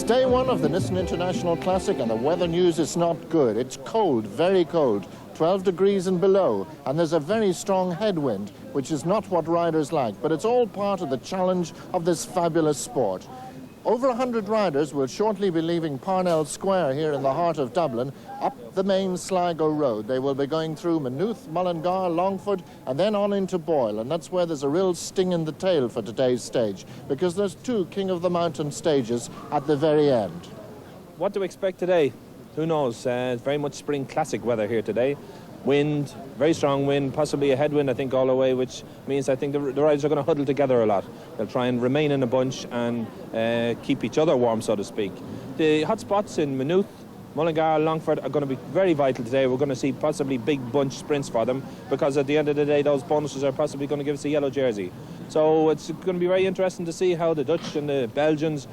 day one of the Nissan International Classic, and the weather news is not good. It's cold, very cold, 12 degrees and below, and there's a very strong headwind, which is not what riders like, but it's all part of the challenge of this fabulous sport. Over 100 riders will shortly be leaving Parnell Square here in the heart of Dublin up the main Sligo Road. They will be going through Maynooth, Mullingar, Longford, and then on into Boyle, and that's where there's a real sting in the tail for today's stage, because there's two King of the Mountain stages at the very end. What do we expect today? Who knows? It's very much spring classic weather here today. Wind, very strong wind, possibly a headwind, I think, all the way, which means I think the riders are going to huddle together a lot. They'll try and remain in a bunch and keep each other warm, so to speak. The hot spots in Maynooth, Mullingar, Longford are going to be very vital today. We're going to see possibly big bunch sprints for them, because at the end of the day, those bonuses are possibly going to give us a yellow jersey. So it's going to be very interesting to see how the Dutch and the Belgians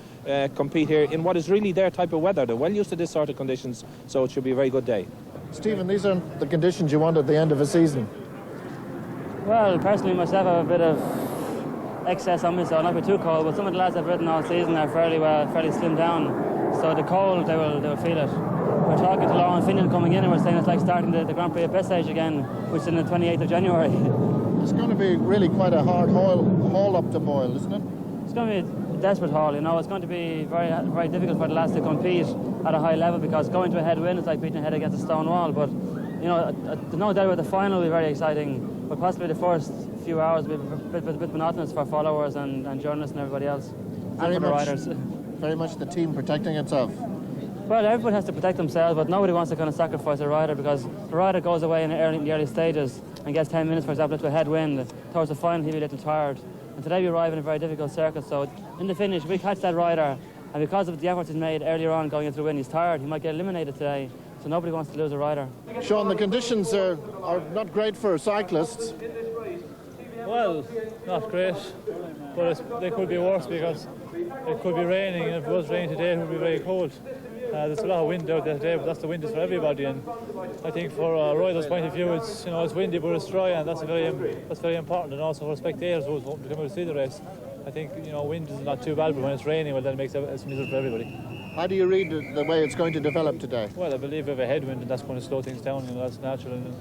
compete here in what is really their type of weather. They're well used to this sort of conditions, so it should be a very good day. Stephen, these aren't the conditions you want at the end of a season. Well, personally myself, I have a bit of excess on me, so I'll not be too cold, but some of the lads I've ridden all season are fairly slimmed down, so the cold, they will feel it. We're talking to Lauren Finian coming in, and we're saying it's like starting the Grand Prix of Bessage again, which is on the 28th of January. It's going to be really quite a hard haul up to Boyle, isn't it? It's going to be a desperate haul, you know. It's going to be very, very difficult for the lads to compete at a high level, because going to a headwind is like beating a head against a stone wall. But, you know, no doubt about the final will be very exciting, but possibly the first few hours will be a bit monotonous for followers and journalists and everybody else, and for the riders. Very much the team protecting itself. Well, everybody has to protect themselves, but nobody wants to kind of sacrifice a rider, because the rider goes away in the early stages and gets 10 minutes, for example, into a headwind. Towards the final, he'll be a little tired. And today we arrive in a very difficult circuit, so in the finish, we catch that rider, and because of the efforts he's made earlier on going into the wind, he's tired. He might get eliminated today, so nobody wants to lose a rider. Sean, the conditions are not great for cyclists. Well, not great, but they could be worse, because it could be raining, and if it was raining today, it would be very cold. There's a lot of wind out there today, but that's the wind is for everybody, and I think for a rider's point of view, it's windy but it's dry, and that's very important, and also for spectators who want to come out to see the race. I think wind is not too bad, but when it's raining, well, then it makes it miserable for everybody. How do you read the way it's going to develop today? Well, I believe we have a headwind, and that's going to slow things down. That's natural. And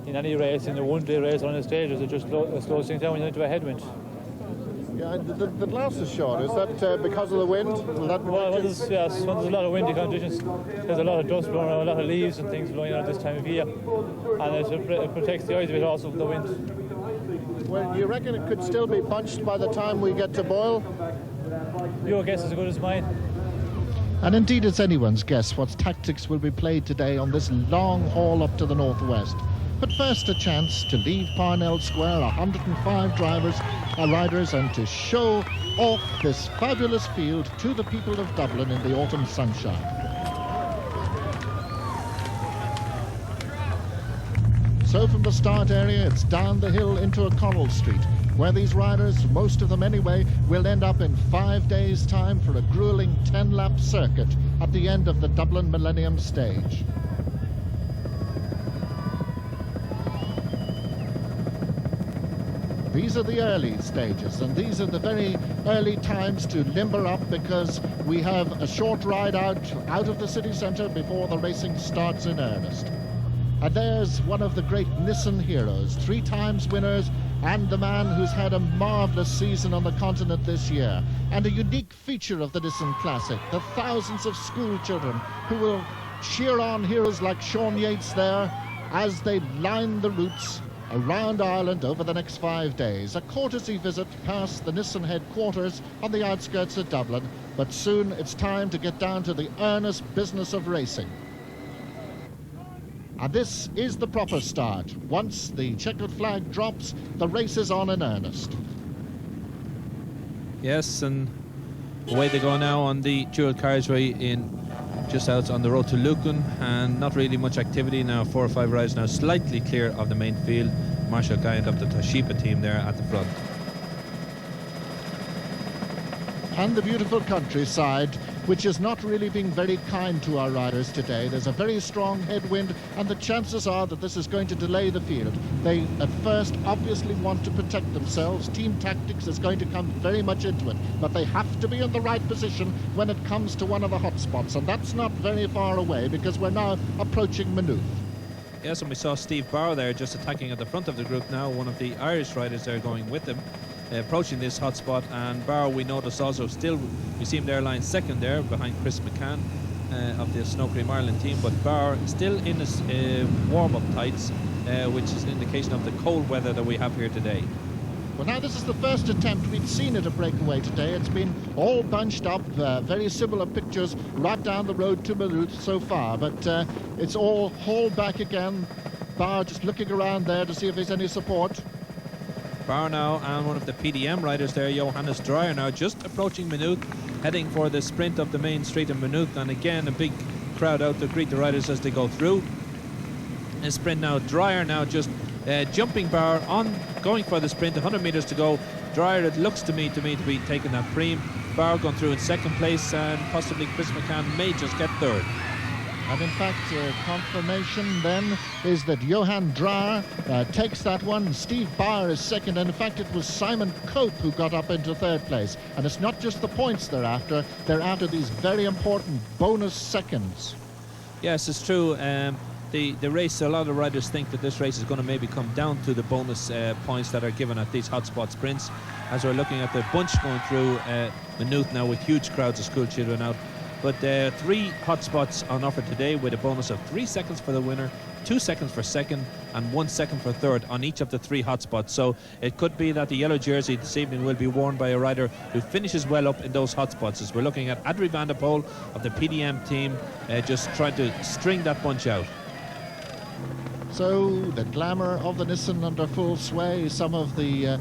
in any race, in the one-day race on the stages, it just slows things down when you're into a headwind. Yeah, the glass is short. Is that because of the wind? Well, when there's a lot of windy conditions, there's a lot of dust blowing around, a lot of leaves and things blowing around this time of year, and it protects the eyes a bit also from the wind. Well, do you reckon it could still be punched by the time we get to Boyle? Your guess is as good as mine. And indeed, it's anyone's guess what tactics will be played today on this long haul up to the northwest. But first, a chance to leave Parnell Square, 105 riders, and to show off this fabulous field to the people of Dublin in the autumn sunshine. So from the start area, it's down the hill into O'Connell Street, where these riders, most of them anyway, will end up in 5 days' time for a grueling 10-lap circuit at the end of the Dublin Millennium Stage. These are the early stages, and these are the very early times to limber up, because we have a short ride out of the city centre before the racing starts in earnest. And there's one of the great Nissan heroes, 3 times winners, and the man who's had a marvellous season on the continent this year. And a unique feature of the Nissan Classic, the thousands of school children who will cheer on heroes like Sean Yates there as they line the routes around Ireland over the next 5 days. A courtesy visit past the Nissan headquarters on the outskirts of Dublin, but soon it's time to get down to the earnest business of racing. And this is the proper start. Once the checkered flag drops, the race is on in earnest. Yes, and away they go now on the dual carriageway just out on the road to Lucan, and not really much activity now. 4 or 5 rides now slightly clear of the main field. Marshall Guy of the Toshiba team there at the front. And the beautiful countryside which is not really being very kind to our riders today. There's a very strong headwind, and the chances are that this is going to delay the field. They at first obviously want to protect themselves. Team tactics is going to come very much into it, but they have to be in the right position when it comes to one of the hot spots, and that's not very far away because we're now approaching Maynooth. Yes, and we saw Steve Barr there just attacking at the front of the group now, one of the Irish riders there going with him, approaching this hot spot. And Barr, we notice also still, we see him there lying second there behind Chris McCann of the Snow Cream Ireland team, but Barr still in his warm-up tights, which is an indication of the cold weather that we have here today. Well, now this is the first attempt we've seen at a breakaway today. It's been all bunched up, very similar pictures right down the road to Maynooth so far, but it's all hauled back again. Barr just looking around there to see if there's any support. Barr now, and one of the PDM riders there, Johannes Dreyer, now just approaching Maynooth, heading for the sprint up the main street in Maynooth, and again a big crowd out to greet the riders as they go through. A sprint now, Dreyer now just jumping Barr on, going for the sprint, 100 metres to go. Dreyer, it looks to me to be taking that preem. Barr going through in second place, and possibly Chris McCann may just get third. And in fact, confirmation then is that Johan Dreyer takes that one. Steve Barr is second, and in fact it was Simon Cope who got up into third place. And it's not just the points they're after these very important bonus seconds. Yes, it's true. The race, a lot of riders think that this race is going to maybe come down to the bonus points that are given at these hotspot sprints, as we're looking at the bunch going through Maynooth now with huge crowds of school children out. But 3 hotspots on offer today with a bonus of 3 seconds for the winner, 2 seconds for second, and 1 second for third on each of the 3 hotspots. So it could be that the yellow jersey this evening will be worn by a rider who finishes well up in those hotspots, as we're looking at Adri van der Poel of the PDM team just trying to string that bunch out. So the glamour of the Nissan under full sway. Some of the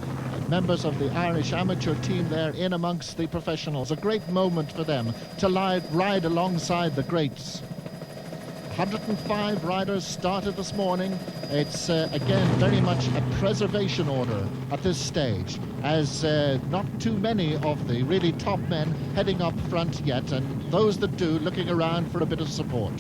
members of the Irish amateur team there in amongst the professionals. A great moment for them to ride alongside the greats. 105 riders started this morning. It's again very much a preservation order at this stage, as not too many of the really top men heading up front yet, and those that do looking around for a bit of support.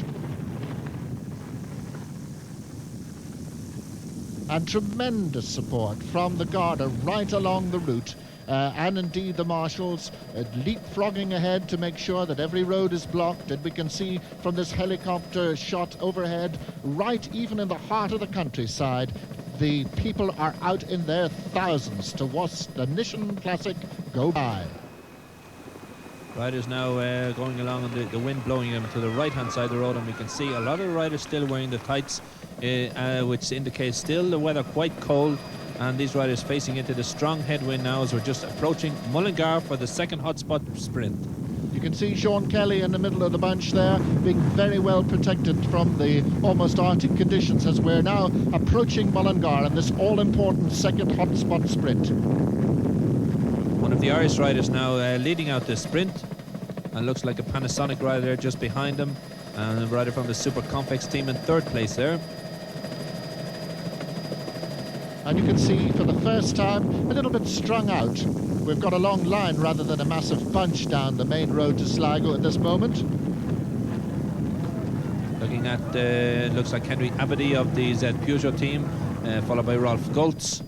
And tremendous support from the Garda right along the route, and indeed the marshals leapfrogging ahead to make sure that every road is blocked. And we can see from this helicopter shot overhead, right even in the heart of the countryside, the people are out in their thousands to watch the Nissan Classic go by. Riders now going along, and the wind blowing them to the right hand side of the road, and we can see a lot of the riders still wearing the tights, which indicates still the weather quite cold, and these riders facing into the strong headwind now as we're just approaching Mullingar for the second hotspot sprint. You can see Sean Kelly in the middle of the bunch there, being very well protected from the almost Arctic conditions as we're now approaching Mullingar in this all-important second hotspot sprint. One of the Irish riders now leading out the sprint, and looks like a Panasonic rider there just behind him, and a rider from the Super Complex team in third place there. And you can see for the first time a little bit strung out. We've got a long line rather than a massive bunch down the main road to Sligo at this moment. Looking at, looks like Henry Abadi of the Z Peugeot team, followed by Rolf Goltz.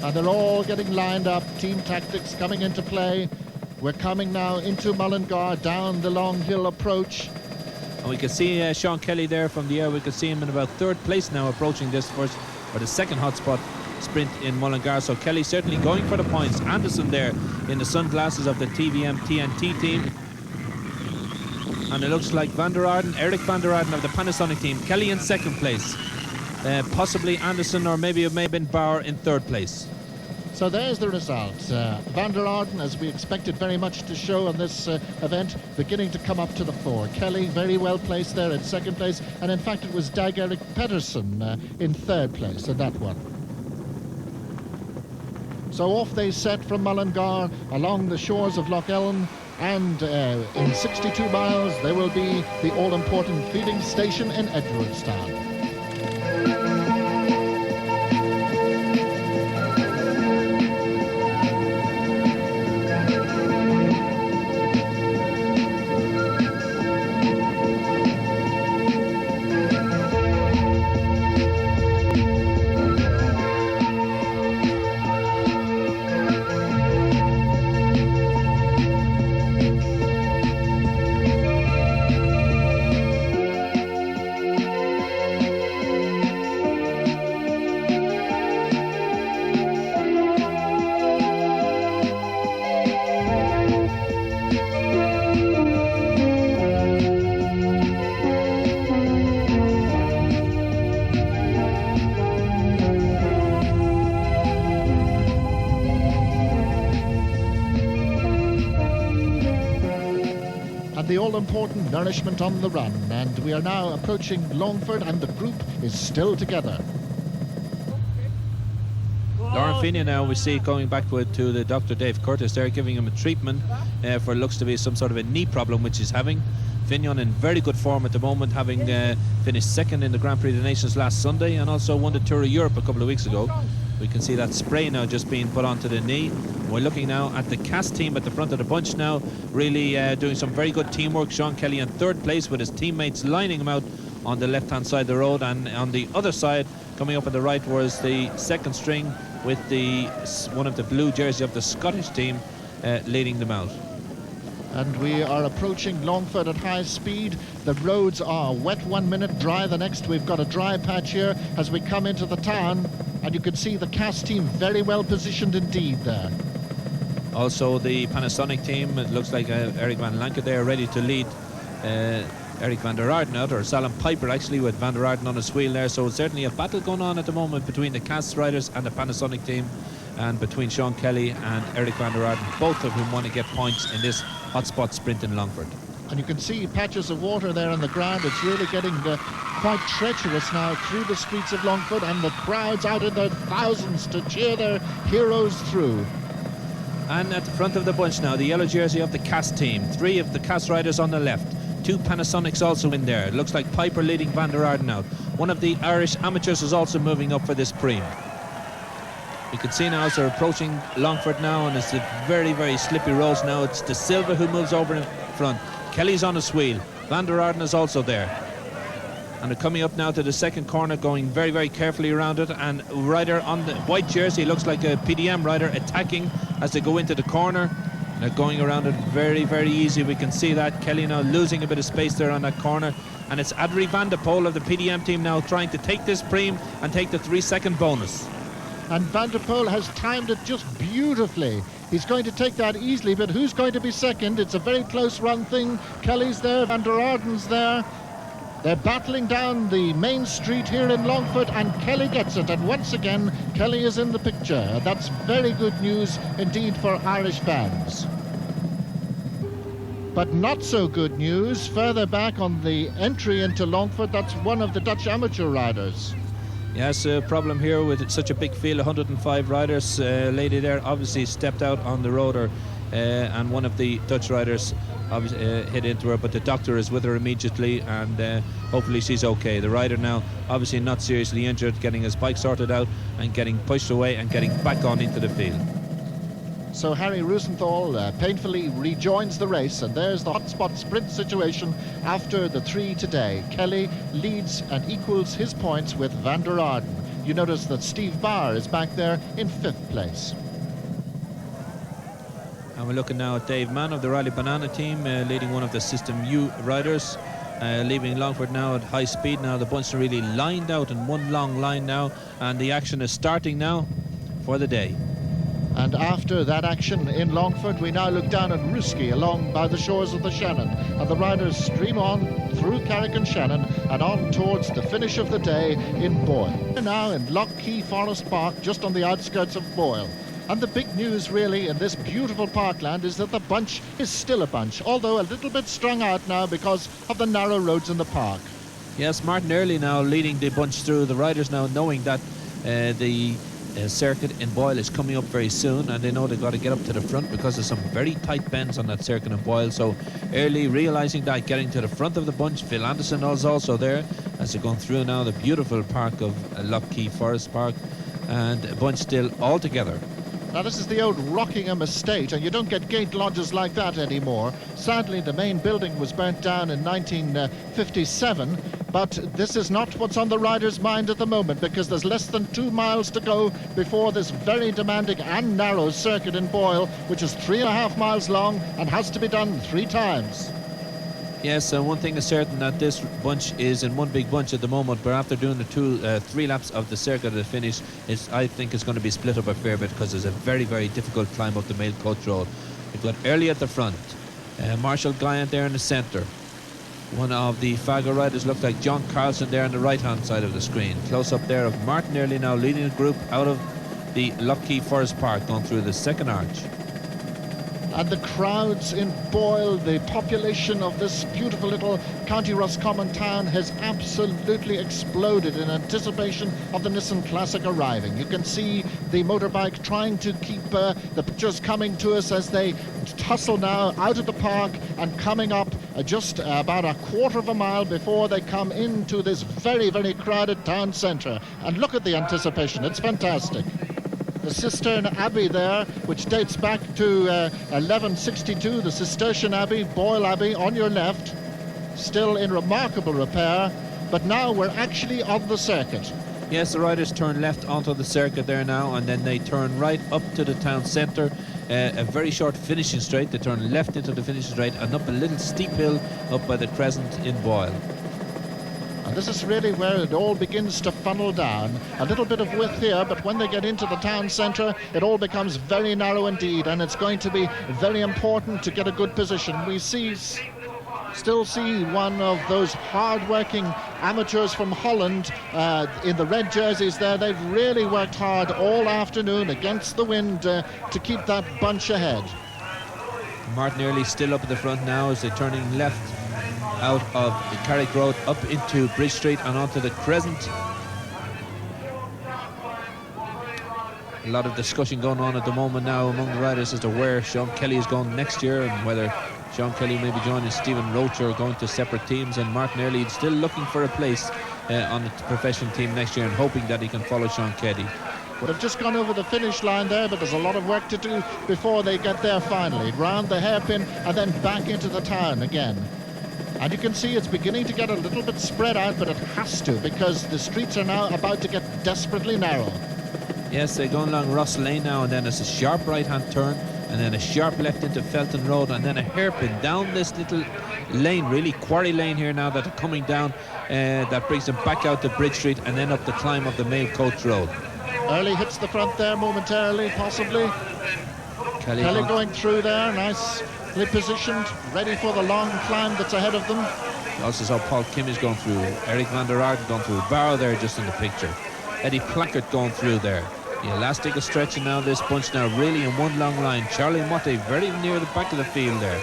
And they're all getting lined up, team tactics coming into play. We're coming now into Mullingar down the long hill approach. And we can see Sean Kelly there from the air. We can see him in about third place now, approaching this first, or the second hotspot sprint in Mullingar. So Kelly certainly going for the points. Anderson there in the sunglasses of the TVM TNT team. And it looks like Eric van der Arden of the Panasonic team. Kelly in second place. Possibly Anderson, or maybe it may have been Bauer in third place. So there's the result. Van der Arden, as we expected very much to show on this event, beginning to come up to the fore. Kelly very well placed there in second place, and in fact it was Dag Erik Pedersen in third place in that one. So off they set from Mullingar along the shores of Loch Ellen, and in 62 miles there will be the all-important feeding station in Edgeworthstown. all-important nourishment on the run. And we are now approaching Longford, and the group is still together. Lauren Feeney now we see going back to the Dr. Dave Curtis there, giving him a treatment for looks to be some sort of a knee problem which he's having. Fignon in very good form at the moment, having finished second in the Grand Prix of the Nations last Sunday and also won the Tour of Europe a couple of weeks ago. We can see that spray now just being put onto the knee. We're looking now at the Cass team at the front of the bunch now, really doing some very good teamwork. Sean Kelly in third place with his teammates lining him out on the left-hand side of the road, and on the other side, coming up on the right, was the second string with one of the blue jersey of the Scottish team leading them out. And we are approaching Longford at high speed. The roads are wet 1 minute, dry the next. We've got a dry patch here as we come into the town, and you can see the Cass team very well positioned indeed there. Also the Panasonic team, it looks like Eric Van Lanker there ready to lead Eric van der Arden out, or Salem Piper actually, with van der Arden on his wheel there. So it's certainly a battle going on at the moment between the Cass riders and the Panasonic team, and between Sean Kelly and Eric van der Arden, both of whom want to get points in this hotspot sprint in Longford. And you can see patches of water there on the ground. It's really getting quite treacherous now through the streets of Longford, and the crowds out in their thousands to cheer their heroes through. And at the front of the bunch now, the yellow jersey of the Cass team. 3 of the Cass riders on the left. 2 Panasonics also in there. It looks like Piper leading van der Arden out. One of the Irish amateurs is also moving up for this prix. You can see now as they're approaching Longford now, and it's the very, very slippy roads now. It's De Silva who moves over in front. Kelly's on his wheel. Van der Arden is also there. And they're coming up now to the second corner, going very, very carefully around it. And a rider on the white jersey, looks like a PDM rider, attacking as they go into the corner. They're going around it very, very easy. We can see that. Kelly now losing a bit of space there on that corner. And it's Adri van der Poel of the PDM team now trying to take this prime and take the 3-second bonus. And Van der Poel has timed it just beautifully. He's going to take that easily, but who's going to be second? It's a very close run thing. Kelly's there, Van der Arden's there. They're battling down the main street here in Longford, and Kelly gets it. And once again, Kelly is in the picture. That's very good news indeed for Irish fans. But not so good news further back on the entry into Longford. That's one of the Dutch amateur riders. Yes, a problem here with such a big field, 105 riders. Lady there obviously stepped out on the road, and one of the Dutch riders obviously hit into her, but the doctor is with her immediately, and hopefully she's okay. The rider now obviously not seriously injured, getting his bike sorted out and getting pushed away and getting back on into the field. So Harry Rosenthal painfully rejoins the race, and there's the hotspot sprint situation after the 3 today. Kelly leads and equals his points with Van der Arden. You notice that Steve Barr is back there in 5th place. And we're looking now at Dave Mann of the Riley Banana team, leading one of the System U riders, leaving Longford now at high speed. Now the bunch are really lined out in one long line now, and the action is starting now for the day. And after that action in Longford, we now look down at Ruski along by the shores of the Shannon, and the riders stream on through Carrick and Shannon and on towards the finish of the day in Boyle. We're now in Lough Key Forest Park, just on the outskirts of Boyle. And the big news really in this beautiful parkland is that the bunch is still a bunch, although a little bit strung out now because of the narrow roads in the park. Yes, Martin Early now leading the bunch through. The riders now knowing that the circuit in Boyle is coming up very soon, and they know they've got to get up to the front because there's some very tight bends on that circuit in Boyle. So Early realising that, getting to the front of the bunch. Phil Anderson is also there as they're going through now the beautiful park of Lough Key Forest Park, and a bunch still all together. Now this is the old Rockingham estate, and you don't get gate lodges like that anymore. Sadly, the main building was burnt down in 1957, but this is not what's on the rider's mind at the moment, because there's less than 2 miles to go before this very demanding and narrow circuit in Boyle, which is 3.5 miles long and has to be done 3 times. Yes, one thing is certain, that this bunch is in one big bunch at the moment, but after doing the 3 laps of the circuit at the finish, I think it's going to be split up a fair bit, because there's a very, very difficult climb up the Mail Coach Road. We've got Early at the front, Marshall Guyant there in the centre. One of the Fago riders looked like John Carlson there on the right-hand side of the screen. Close up there of Martin Early now leading the group out of the Lough Key Forest Park, going through the second arch. and the crowds in Boyle, the population of this beautiful little County Roscommon town has absolutely exploded in anticipation of the Nissan Classic arriving. You can see the motorbike trying to keep the pictures coming to us as they tussle now out of the park and coming up just about a quarter of a mile before they come into this very, very crowded town centre. And look at the anticipation, it's fantastic. The Cistern Abbey there, which dates back to 1162, the Cistercian Abbey, Boyle Abbey on your left, still in remarkable repair, but now we're actually on the circuit. Yes, the riders turn left onto the circuit there now, and then they turn right up to the town centre. A very short finishing straight. They turn left into the finishing straight and up a little steep hill up by the Crescent in Boyle. And this is really where it all begins to funnel down. A little bit of width here, but when they get into the town centre, it all becomes very narrow indeed, and it's going to be very important to get a good position. We still see one of those hard-working amateurs from Holland in the red jerseys there. They've really worked hard all afternoon against the wind to keep that bunch ahead. Martin Early still up at the front now as they're turning left out of the Carrick Road up into Bridge Street and onto the Crescent. A lot of discussion going on at the moment now among the riders as to where Sean Kelly is going next year and whether Sean Kelly may be joining Stephen Roach or going to separate teams, and Martin Early is still looking for a place on the professional team next year and hoping that he can follow Sean Kelly. Would have just gone over the finish line there, but there's a lot of work to do before they get there finally. Round the hairpin and then back into the town again. And you can see it's beginning to get a little bit spread out, but it has to, because the streets are now about to get desperately narrow. Yes, they're going along Ross Lane now, and then there's a sharp right-hand turn, and then a sharp left into Felton Road, and then a hairpin down this little lane, really quarry lane here now that are coming down, that brings them back out to Bridge Street and then up the climb of the Mail Coach Road. Early hits the front there momentarily, possibly. Kelly going through there, nicely positioned, ready for the long climb that's ahead of them. You also saw Paul Kimmage going through, Eric van der Arden going through, Barrow there just in the picture, Eddie Plackett going through there. The elastic is stretching now, this bunch now really in one long line. Charlie Motte very near the back of the field there.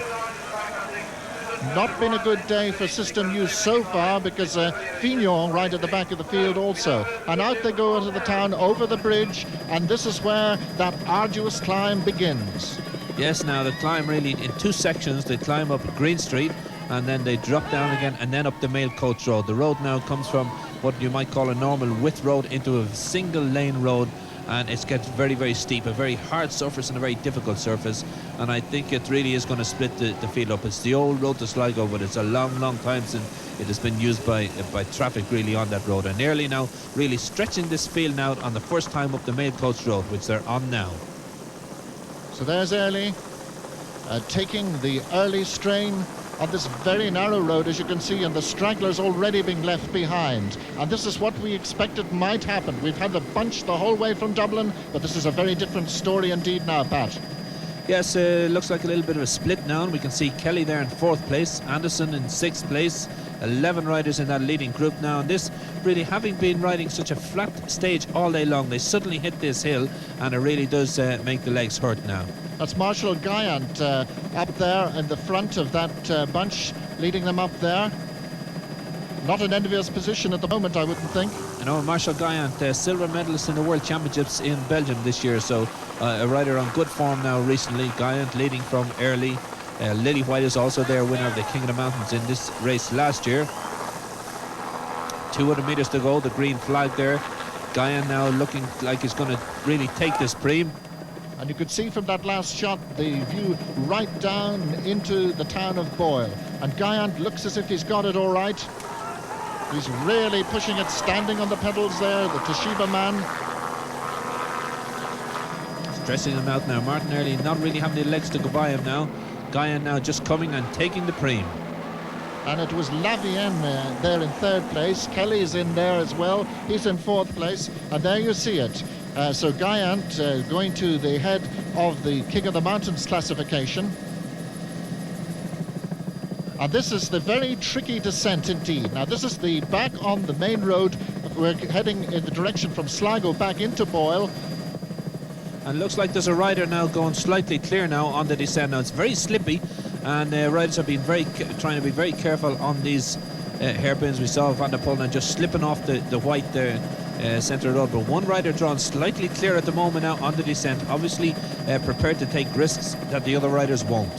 Not been a good day for System U so far, because Fignon right at the back of the field also. And out they go into the town over the bridge, and this is where that arduous climb begins. Yes, now the climb really in two sections. They climb up Green Street and then they drop down again and then up the Mail Coach Road. The road now comes from what you might call a normal width road into a single lane road, and it gets very, very steep, a very hard surface and a very difficult surface, and I think it really is going to split the field up. It's the old road to Sligo, but it's a long, long time since it has been used by traffic really on that road, and Early now really stretching this field out on the first time up the Mail Coach Road, which they're on now. So there's Early taking the early strain on this very narrow road, as you can see, and the stragglers already being left behind. And this is what we expected might happen. We've had the bunch the whole way from Dublin, but this is a very different story indeed now, Pat. Yes, looks like a little bit of a split now. We can see Kelly there in 4th place, Anderson in 6th place, 11 riders in that leading group now. And this really, having been riding such a flat stage all day long, they suddenly hit this hill, and it really does make the legs hurt now. That's Marshall Guyant up there in the front of that bunch, leading them up there. Not an envious position at the moment, I wouldn't think. You know, Marshall Guyant, silver medalist in the World Championships in Belgium this year, so a rider on good form now recently. Guyant leading from Early. Lily White is also there, winner of the King of the Mountains in this race last year. 200 metres to go, the green flag there. Guyant now looking like he's going to really take this preem. And you could see from that last shot the view right down into the town of Boyle. And Guyant looks as if he's got it all right. He's really pushing it, standing on the pedals there, the Toshiba man. Stressing him out now. Martin Early not really having the legs to go by him now. Guyant now just coming and taking the preem. And it was Lavienne there in 3rd place. Kelly's in there as well. He's in 4th place. And there you see it. So Guyant going to the head of the King of the Mountains classification. And this is the very tricky descent indeed. Now this is the back on the main road. We're heading in the direction from Sligo back into Boyle. And looks like there's a rider now going slightly clear now on the descent. Now it's very slippy, and riders have been trying to be very careful on these hairpins. We saw Van der Poel just slipping off the white there. Centre road, but one rider drawn slightly clear at the moment now on the descent, obviously prepared to take risks that the other riders won't.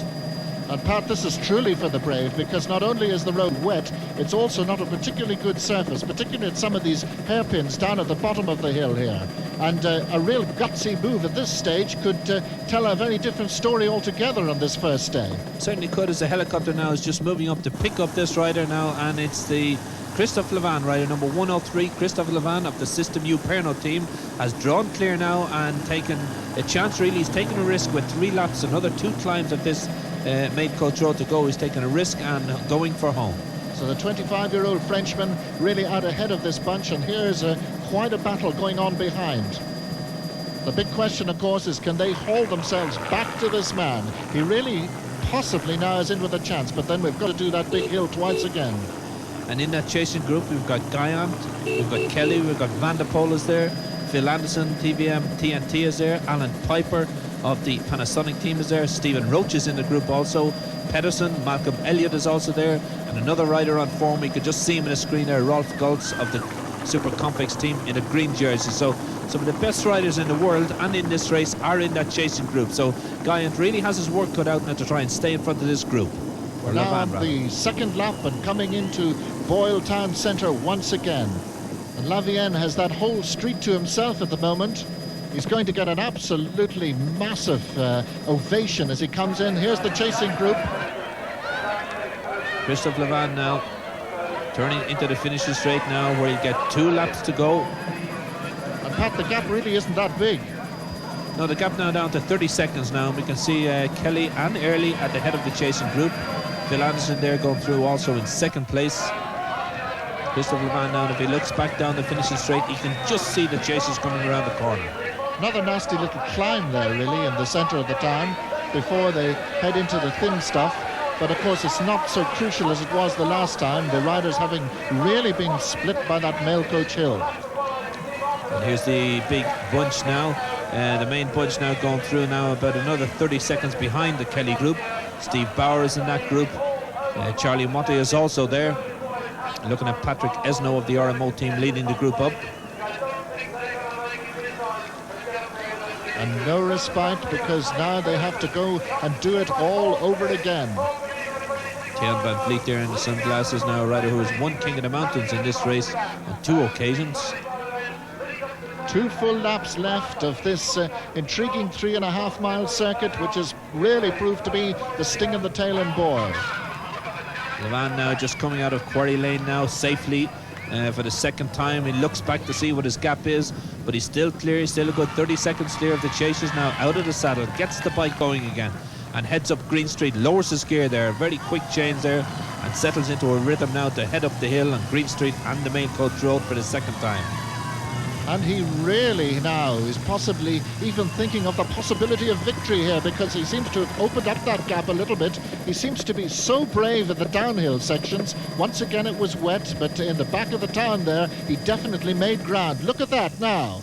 And Pat, this is truly for the brave, because not only is the road wet, it's also not a particularly good surface, particularly at some of these hairpins down at the bottom of the hill here. And a real gutsy move at this stage could tell a very different story altogether on this first day. Certainly could, as the helicopter now is just moving up to pick up this rider now, and it's the Christophe Levan rider number 103. Christophe Levan of the System U Pernod team has drawn clear now and taken a chance. Really, he's taken a risk with 3 laps, another 2 climbs of this main coach road to go. He's taken a risk and going for home. So the 25-year-old Frenchman really out ahead of this bunch, and here's quite a battle going on behind. The big question, of course, is can they haul themselves back to this man? He really possibly now is in with a chance, but then we've got to do that big hill twice again. And in that chasing group, we've got Guyant, we've got Kelly, we've got Van der Poel is there, Phil Anderson, TVM, TNT is there, Alan Piper of the Panasonic team is there, Stephen Roach is in the group also, Pedersen, Malcolm Elliott is also there, and another rider on form, we could just see him on the screen there, Rolf Gultz of the Super Complex team in a green jersey. So some of the best riders in the world and in this race are in that chasing group. So Guyant really has his work cut out now to try and stay in front of this group. We're now on the second lap and coming into Boyle Town Centre once again. And Lavienne has that whole street to himself at the moment. He's going to get an absolutely massive ovation as he comes in. Here's the chasing group. Christophe Levan now turning into the finishing straight now, where he'll get 2 laps to go. And Pat, the gap really isn't that big. No, the gap now down to 30 seconds now. We can see Kelly and Early at the head of the chasing group. Phil Anderson there going through also in second place. Christophe Levan now, if he looks back down the finishing straight, he can just see the chasers coming around the corner. Another nasty little climb there, really, in the centre of the town before they head into the thin stuff. But of course it's not so crucial as it was the last time, the riders having really been split by that mail coach hill. And here's the big bunch now, the main bunch now going through now, about another 30 seconds behind the Kelly group. Steve Bauer is in that group, Charlie Motte is also there. Looking at Patrick Esno of the RMO team leading the group up. And no respite, because now they have to go and do it all over again. Tian Van Vliet there in the sunglasses now, a rider who has won King of the Mountains in this race on 2 occasions. 2 full laps left of this intriguing 3.5 mile circuit, which has really proved to be the sting in the tail in Boyle. Levan now just coming out of Quarry Lane now safely for the second time. He looks back to see what his gap is, but he's still clear. He's still a good 30 seconds clear of the chasers now, out of the saddle, gets the bike going again and heads up Green Street, lowers his gear there, very quick change there, and settles into a rhythm now to head up the hill on Green Street and the main coach road for the second time. And he really now is possibly even thinking of the possibility of victory here, because he seems to have opened up that gap a little bit. He seems to be so brave at the downhill sections. Once again it was wet, but in the back of the town there he definitely made ground. Look at that now.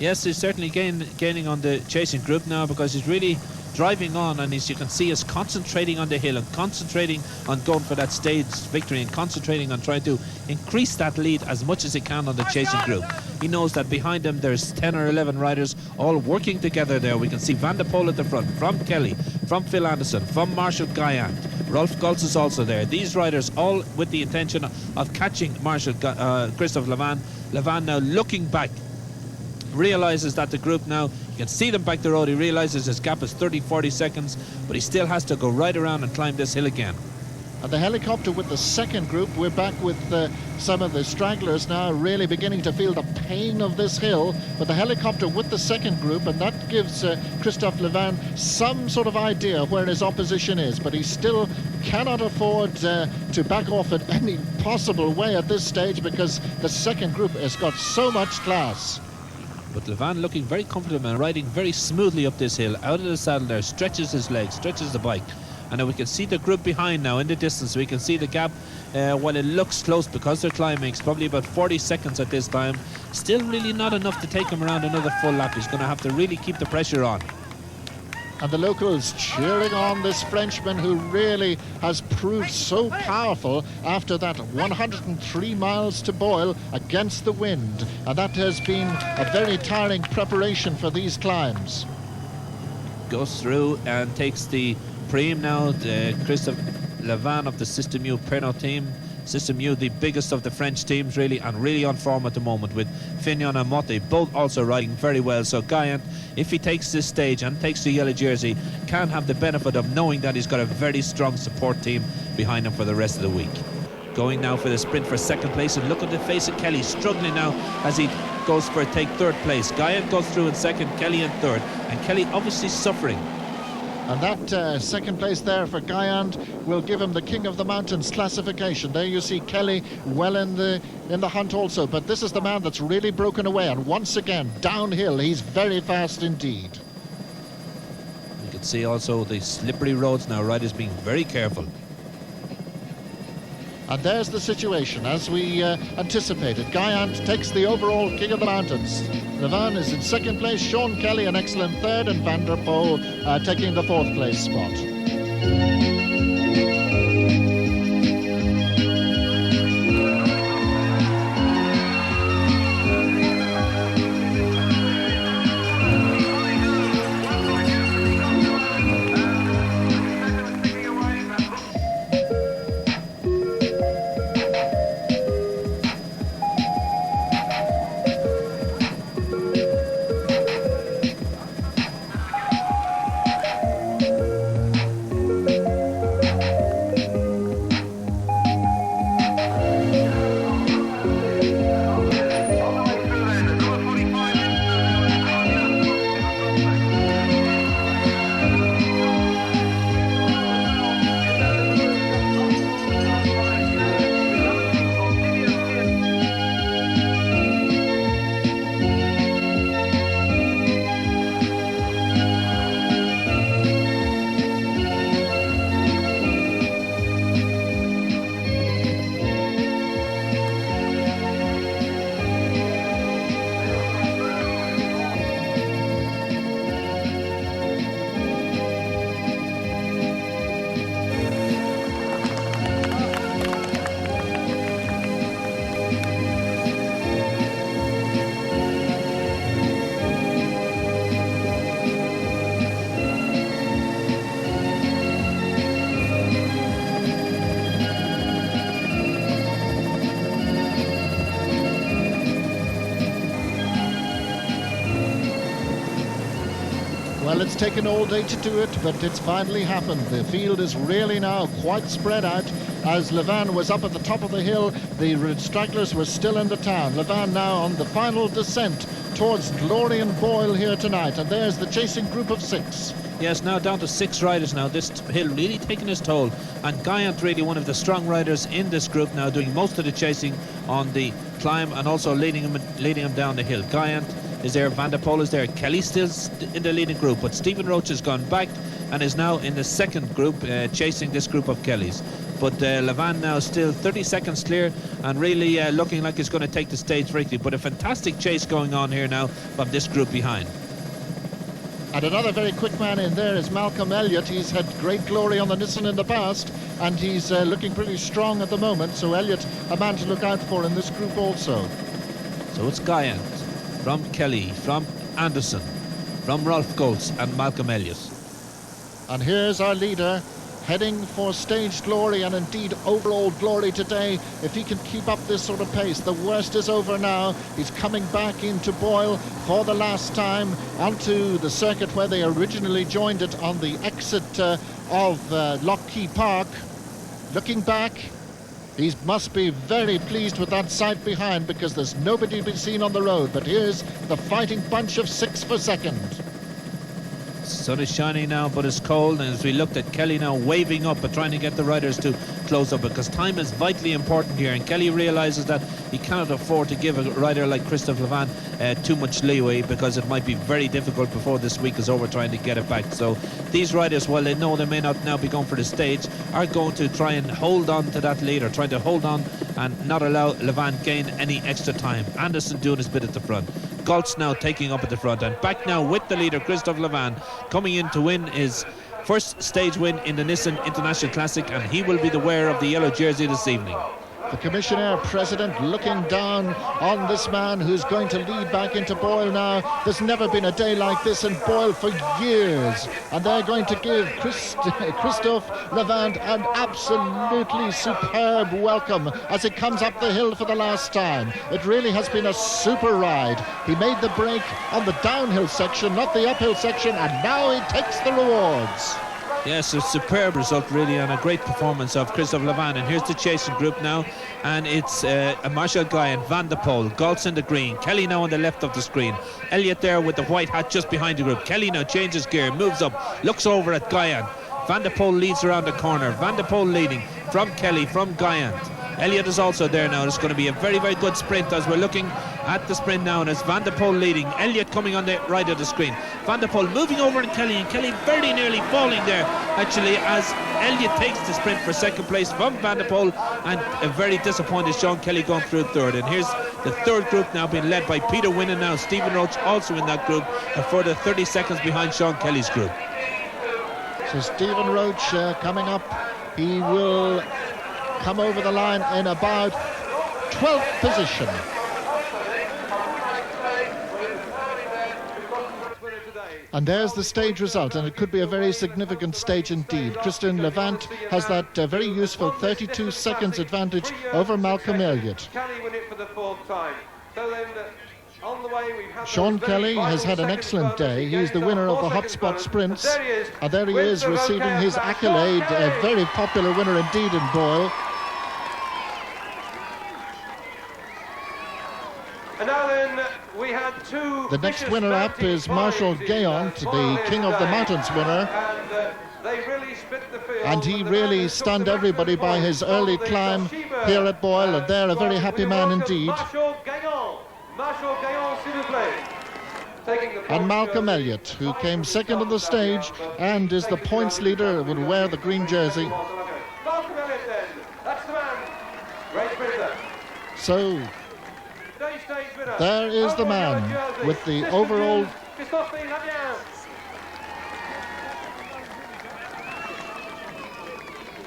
Yes, he's certainly gaining on the chasing group now, because he's really driving on, and as you can see, is concentrating on the hill and concentrating on going for that stage victory and concentrating on trying to increase that lead as much as he can on the chasing group. He knows that behind him there's 10 or 11 riders all working together there. We can see Van der Poel at the front, from Kelly, from Phil Anderson, from Marshall Guyant. Rolf Gultz is also there. These riders all with the intention of catching Christophe Levan. Levan now looking back, realizes that the group now, you can see them back the road, he realizes his gap is 30-40 seconds, but he still has to go right around and climb this hill again. And the helicopter with the second group, we're back with some of the stragglers now really beginning to feel the pain of this hill, but the helicopter with the second group, and that gives Christophe Levan some sort of idea where his opposition is, but he still cannot afford to back off in any possible way at this stage, because the second group has got so much class. But Levan looking very comfortable and riding very smoothly up this hill, out of the saddle there, stretches his legs, stretches the bike, And now we can see the group behind now in the distance. We can see the gap. While it looks close because they're climbing, it's probably about 40 seconds at this time. Still really not enough to take him around another full lap. He's going to have to really keep the pressure on. And the locals cheering on this Frenchman who really has proved so powerful after that 103 miles to Boyle against the wind. And that has been a very tiring preparation for these climbs. Goes through and takes the Prime now, Christophe Levan of the Système U Pernod team. Système U, the biggest of the French teams, really, and really on form at the moment, with Fignon and Motte both also riding very well. So Guyant, if he takes this stage and takes the yellow jersey, can have the benefit of knowing that he's got a very strong support team behind him for the rest of the week. Going now for the sprint for second place, and look at the face of Kelly, struggling now as he goes for take third place. Guyant goes through in second, Kelly in third, and Kelly obviously suffering. And that second place there for Guyand will give him the King of the Mountains classification. There you see Kelly well in the hunt also. But this is the man that's really broken away. And once again, downhill, he's very fast indeed. You can see also the slippery roads now. Riders being very careful. And there's the situation, as we anticipated. Guyant takes the overall King of the Mountains. Levan is in second place, Sean Kelly an excellent third, and Van der Poel taking the fourth place spot. Well, it's taken all day to do it, but it's finally happened. The field is really now quite spread out. As Levan was up at the top of the hill, the stragglers were still in the town. Levan now on the final descent towards Glory and Boyle here tonight. And there's the chasing group of 6. Yes, now down to 6 riders now. This hill really taking its toll. And Guyant really one of the strong riders in this group now, doing most of the chasing on the climb and also leading him down the hill. Guyant is there, Van der Poel is there, Kelly still in the leading group, but Stephen Roach has gone back and is now in the second group, chasing this group of Kellys. But Levan now still 30 seconds clear and really looking like he's going to take the stage very quickly. But a fantastic chase going on here now from this group behind. And another very quick man in there is Malcolm Elliott. He's had great glory on the Nissan in the past, and he's looking pretty strong at the moment. So Elliott, a man to look out for in this group also. So it's Guyant, from Kelly, from Anderson, from Rolf Goltz and Malcolm Elliott. And here's our leader heading for stage glory and indeed overall glory today. If he can keep up this sort of pace, the worst is over now. He's coming back into Boyle for the last time onto the circuit where they originally joined it on the exit of Lockheed Park. Looking back, he must be very pleased with that sight behind, because there's nobody to be seen on the road. But here's the fighting bunch of 6 for second. Sun is shining now, but it's cold, and as we looked at Kelly now waving up and trying to get the riders to close up, because time is vitally important here, and Kelly realises that he cannot afford to give a rider like Christophe Levant too much leeway, because it might be very difficult before this week is over trying to get it back. So these riders, while they know they may not now be going for the stage, are going to try and hold on to that lead, or trying to hold on and not allow Levant gain any extra time. Anderson doing his bit at the front. Galt's now taking up at the front, and back now with the leader Christophe Levant, coming in to win his first stage win in the Nissan International Classic, and he will be the wearer of the yellow jersey this evening. The Commissioner President looking down on this man who's going to lead back into Boyle now. There's never been a day like this in Boyle for years, and they're going to give Christophe Levant an absolutely superb welcome as he comes up the hill for the last time. It really has been a super ride. He made the break on the downhill section, not the uphill section, and now he takes the rewards. Yes, a superb result really, and a great performance of Christophe Levant. And here's the chasing group now, and it's Marshall Guy and Van der Poel, Galt's in the green, Kelly now on the left of the screen, Elliott there with the white hat just behind the group. Kelly now changes gear, moves up, looks over at Guyan. Van der Poel leads around the corner. Van der Poel leading from Kelly, from Guyan. Elliott is also there now. It's going to be a very, very good sprint as we're looking at the sprint now, and it's Van der Poel leading. Elliott coming on the right of the screen. Van der Poel moving over and Kelly very nearly falling there, actually, as Elliott takes the sprint for second place from Van der Poel, and a very disappointed Sean Kelly going through third. And here's the third group now being led by Peter Winnan now. Stephen Roach also in that group, a further 30 seconds behind Sean Kelly's group. So Stephen Roach coming up. He will come over the line in about 12th position. And there's the stage result, and it could be a very significant stage indeed. Christian Levant has that very useful 32 seconds advantage over Malcolm Elliott. Sean Kelly has had an excellent day. He's the winner of the Hotspot Sprints. And there he is receiving his accolade, a very popular winner indeed in Boyle. And now then, we had two. The next winner up is Marshall Gayant, the King of the Mountains winner. And he really stunned everybody by his early climb here at Boyle, and they're a very happy man indeed. And Malcolm Elliott, who came second on the stage and is the points leader, will wear the green jersey. So there is the man with the overall.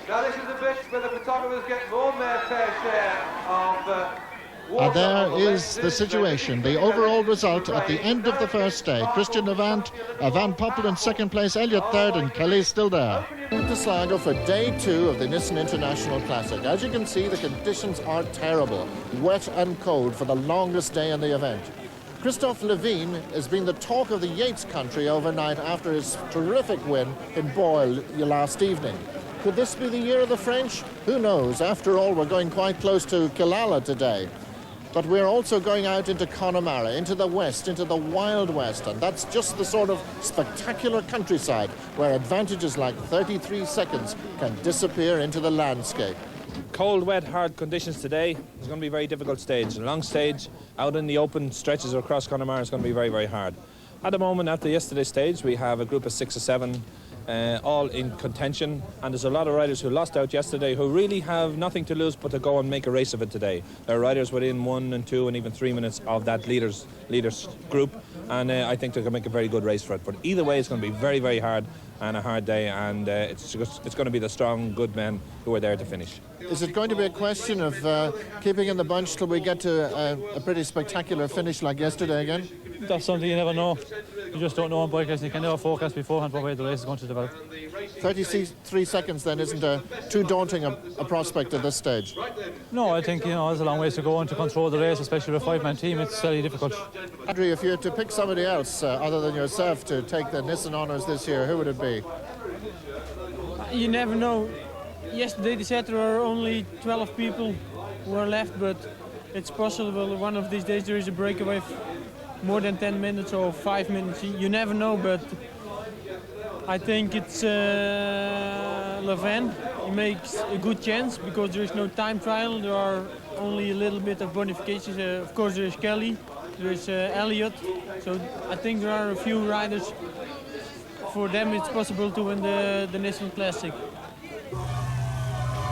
Now this is the bit where the photographers get more than their fair share of and there is the situation, the overall result at the end of the first day. Christian Levant, Van Poppel in second place, Elliott third, and Kelly still there. To Sligo for day 2 of the Nissan International Classic. As you can see, the conditions are terrible, wet and cold for the longest day in the event. Christophe Levant has been the talk of the Yates country overnight after his terrific win in Boyle last evening. Could this be the year of the French? Who knows? After all, we're going quite close to Killala today. But we're also going out into Connemara, into the west, into the Wild West, and that's just the sort of spectacular countryside where advantages like 33 seconds can disappear into the landscape. Cold, wet, hard conditions today. It's going to be a very difficult stage. A long stage out in the open stretches across Connemara is going to be very, very hard. At the moment, after yesterday's stage, we have a group of 6 or 7 all in contention, and there's a lot of riders who lost out yesterday who really have nothing to lose but to go and make a race of it today. There are riders within 1 and 2 and even 3 minutes of that leaders group, and I think they can make a very good race for it. But either way, it's going to be very, very hard and a hard day, and it's going to be the strong, good men who are there to finish. Is it going to be a question of keeping in the bunch till we get to a pretty spectacular finish like yesterday again? That's something you never know. You just don't know on bike race. You can never forecast beforehand what way the race is going to develop. 33 seconds then isn't too daunting a prospect at this stage? No, I think there's a long ways to go, and to control the race, especially with a 5-man team, it's very difficult. Andrew, if you had to pick somebody else other than yourself to take the Nissan honours this year, who would it be? You never know. Yesterday they said there were only 12 people who were left, but it's possible one of these days there is a breakaway more than 10 minutes or 5 minutes. You never know, but I think it's Levan. He makes a good chance because there is no time trial. There are only a little bit of bonifications. Of course, there is Kelly, there is Elliott. So I think there are a few riders. For them, it's possible to win the Nissan Classic.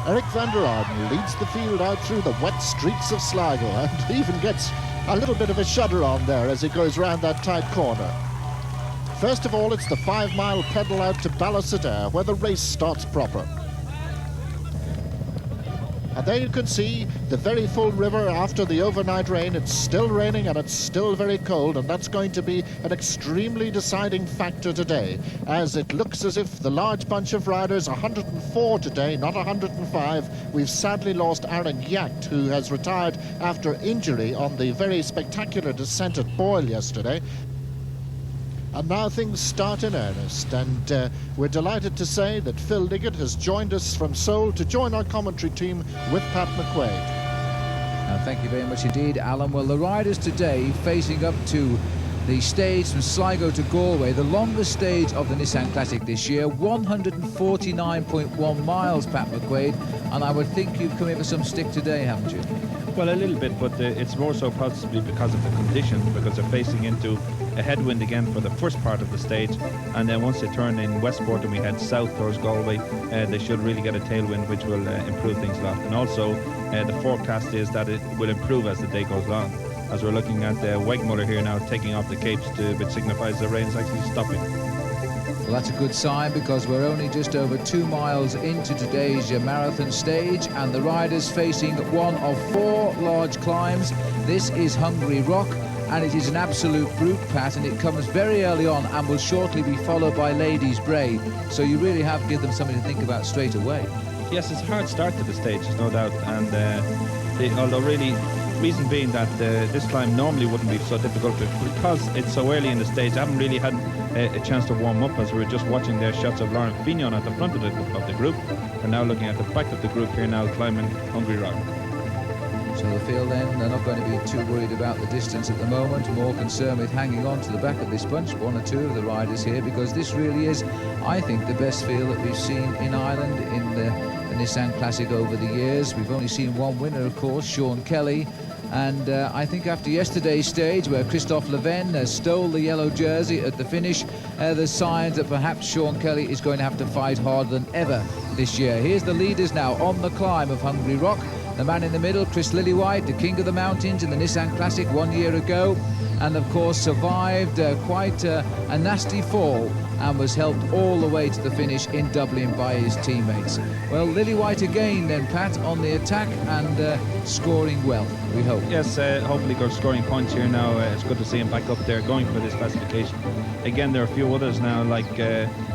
Eric van der Arden leads the field out through the wet streets of Sligo and even gets a little bit of a shudder on there as he goes round that tight corner. First of all, it's the 5-mile pedal out to Ballacedare where the race starts proper. And there you can see the very full river after the overnight rain. It's still raining and it's still very cold, and that's going to be an extremely deciding factor today, as it looks as if the large bunch of riders, 104 today, not 105. We've sadly lost Aaron Yacht, who has retired after injury on the very spectacular descent at Boyle yesterday. And now things start in earnest, and we're delighted to say that Phil Liggett has joined us from Seoul to join our commentary team with Pat McQuaid. Thank you very much indeed, Alan. Well, the riders today facing up to the stage from Sligo to Galway, the longest stage of the Nissan Classic this year, 149.1 miles, Pat McQuaid, and I would think you've come in for some stick today, haven't you? Well, a little bit, but it's more so possibly because of the conditions, because they're facing into a headwind again for the first part of the stage, and then once they turn in Westport and we head south towards Galway, they should really get a tailwind, which will improve things a lot. And also, the forecast is that it will improve as the day goes on, as we're looking at Wegmuller here now taking off the capes, which signifies the rain is actually stopping. Well, that's a good sign, because we're only just over 2 miles into today's marathon stage, and the riders facing one of 4 large climbs. This is Hungary Rock, and it is an absolute brute, Pat, and it comes very early on and will shortly be followed by Ladies Bray. So you really have to give them something to think about straight away. Yes, it's a hard start to the stage, there's no doubt, and although really, reason being that this climb normally wouldn't be so difficult, because it's so early in the stage. I haven't really had a chance to warm up, as we were just watching their shots of Laurent Fignon at the front of the group, and now looking at the back of the group here now, climbing Hungary Rock. So the field then, they're not going to be too worried about the distance at the moment, more concerned with hanging on to the back of this bunch, 1 or 2 of the riders here, because this really is, I think, the best field that we've seen in Ireland in the Nissan Classic over the years. We've only seen one winner, of course, Sean Kelly. And I think after yesterday's stage, where Christophe Leven stole the yellow jersey at the finish, there's signs that perhaps Sean Kelly is going to have to fight harder than ever this year. Here's the leaders now on the climb of Hungary Rock. The man in the middle, Chris Lillywhite, the king of the mountains in the Nissan Classic 1 year ago, and of course survived quite a nasty fall and was helped all the way to the finish in Dublin by his teammates. Well, Lillywhite again then, Pat, on the attack and scoring well, we hope. Yes, hopefully good scoring points here now. It's good to see him back up there going for this classification. Again, there are a few others now, like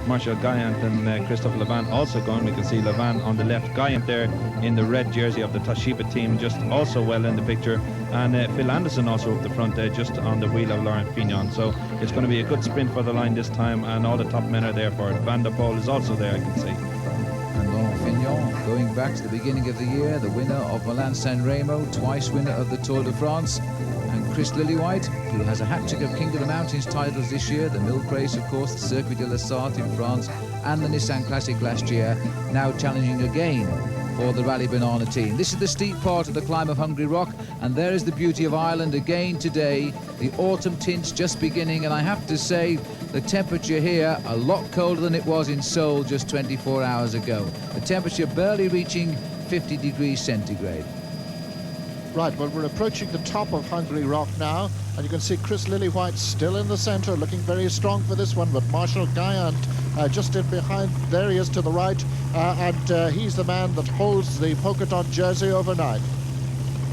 Marshall Guyant and Christophe Leven also going. We can see Leven on the left, Guyant there in the red jersey of the Toshiba team, just also well in the picture, and Phil Anderson also up the front there, just on the wheel of Laurent Fignon. So it's going to be a good sprint for the line this time, and all the top men are there for it. Van der Poel is also there, I can see. And Laurent Fignon, going back to the beginning of the year, the winner of Milan-San Remo, twice winner of the Tour de France. And Chris Lillywhite, who has a hat-trick of King of the Mountains titles this year, the Milk Race, of course, the Circuit de la Sarthe in France, and the Nissan Classic last year, now challenging again for the Rally Banana team. This is the steep part of the climb of Hungary Rock, and there is the beauty of Ireland again today. The autumn tints just beginning, and I have to say the temperature here a lot colder than it was in Seoul just 24 hours ago. The temperature barely reaching 50 degrees centigrade. Right, well, we're approaching the top of Hungary Rock now, and you can see Chris Lillywhite still in the centre, looking very strong for this one, but Marshall Guyant just in behind. There he is to the right, and he's the man that holds the polka dot jersey overnight.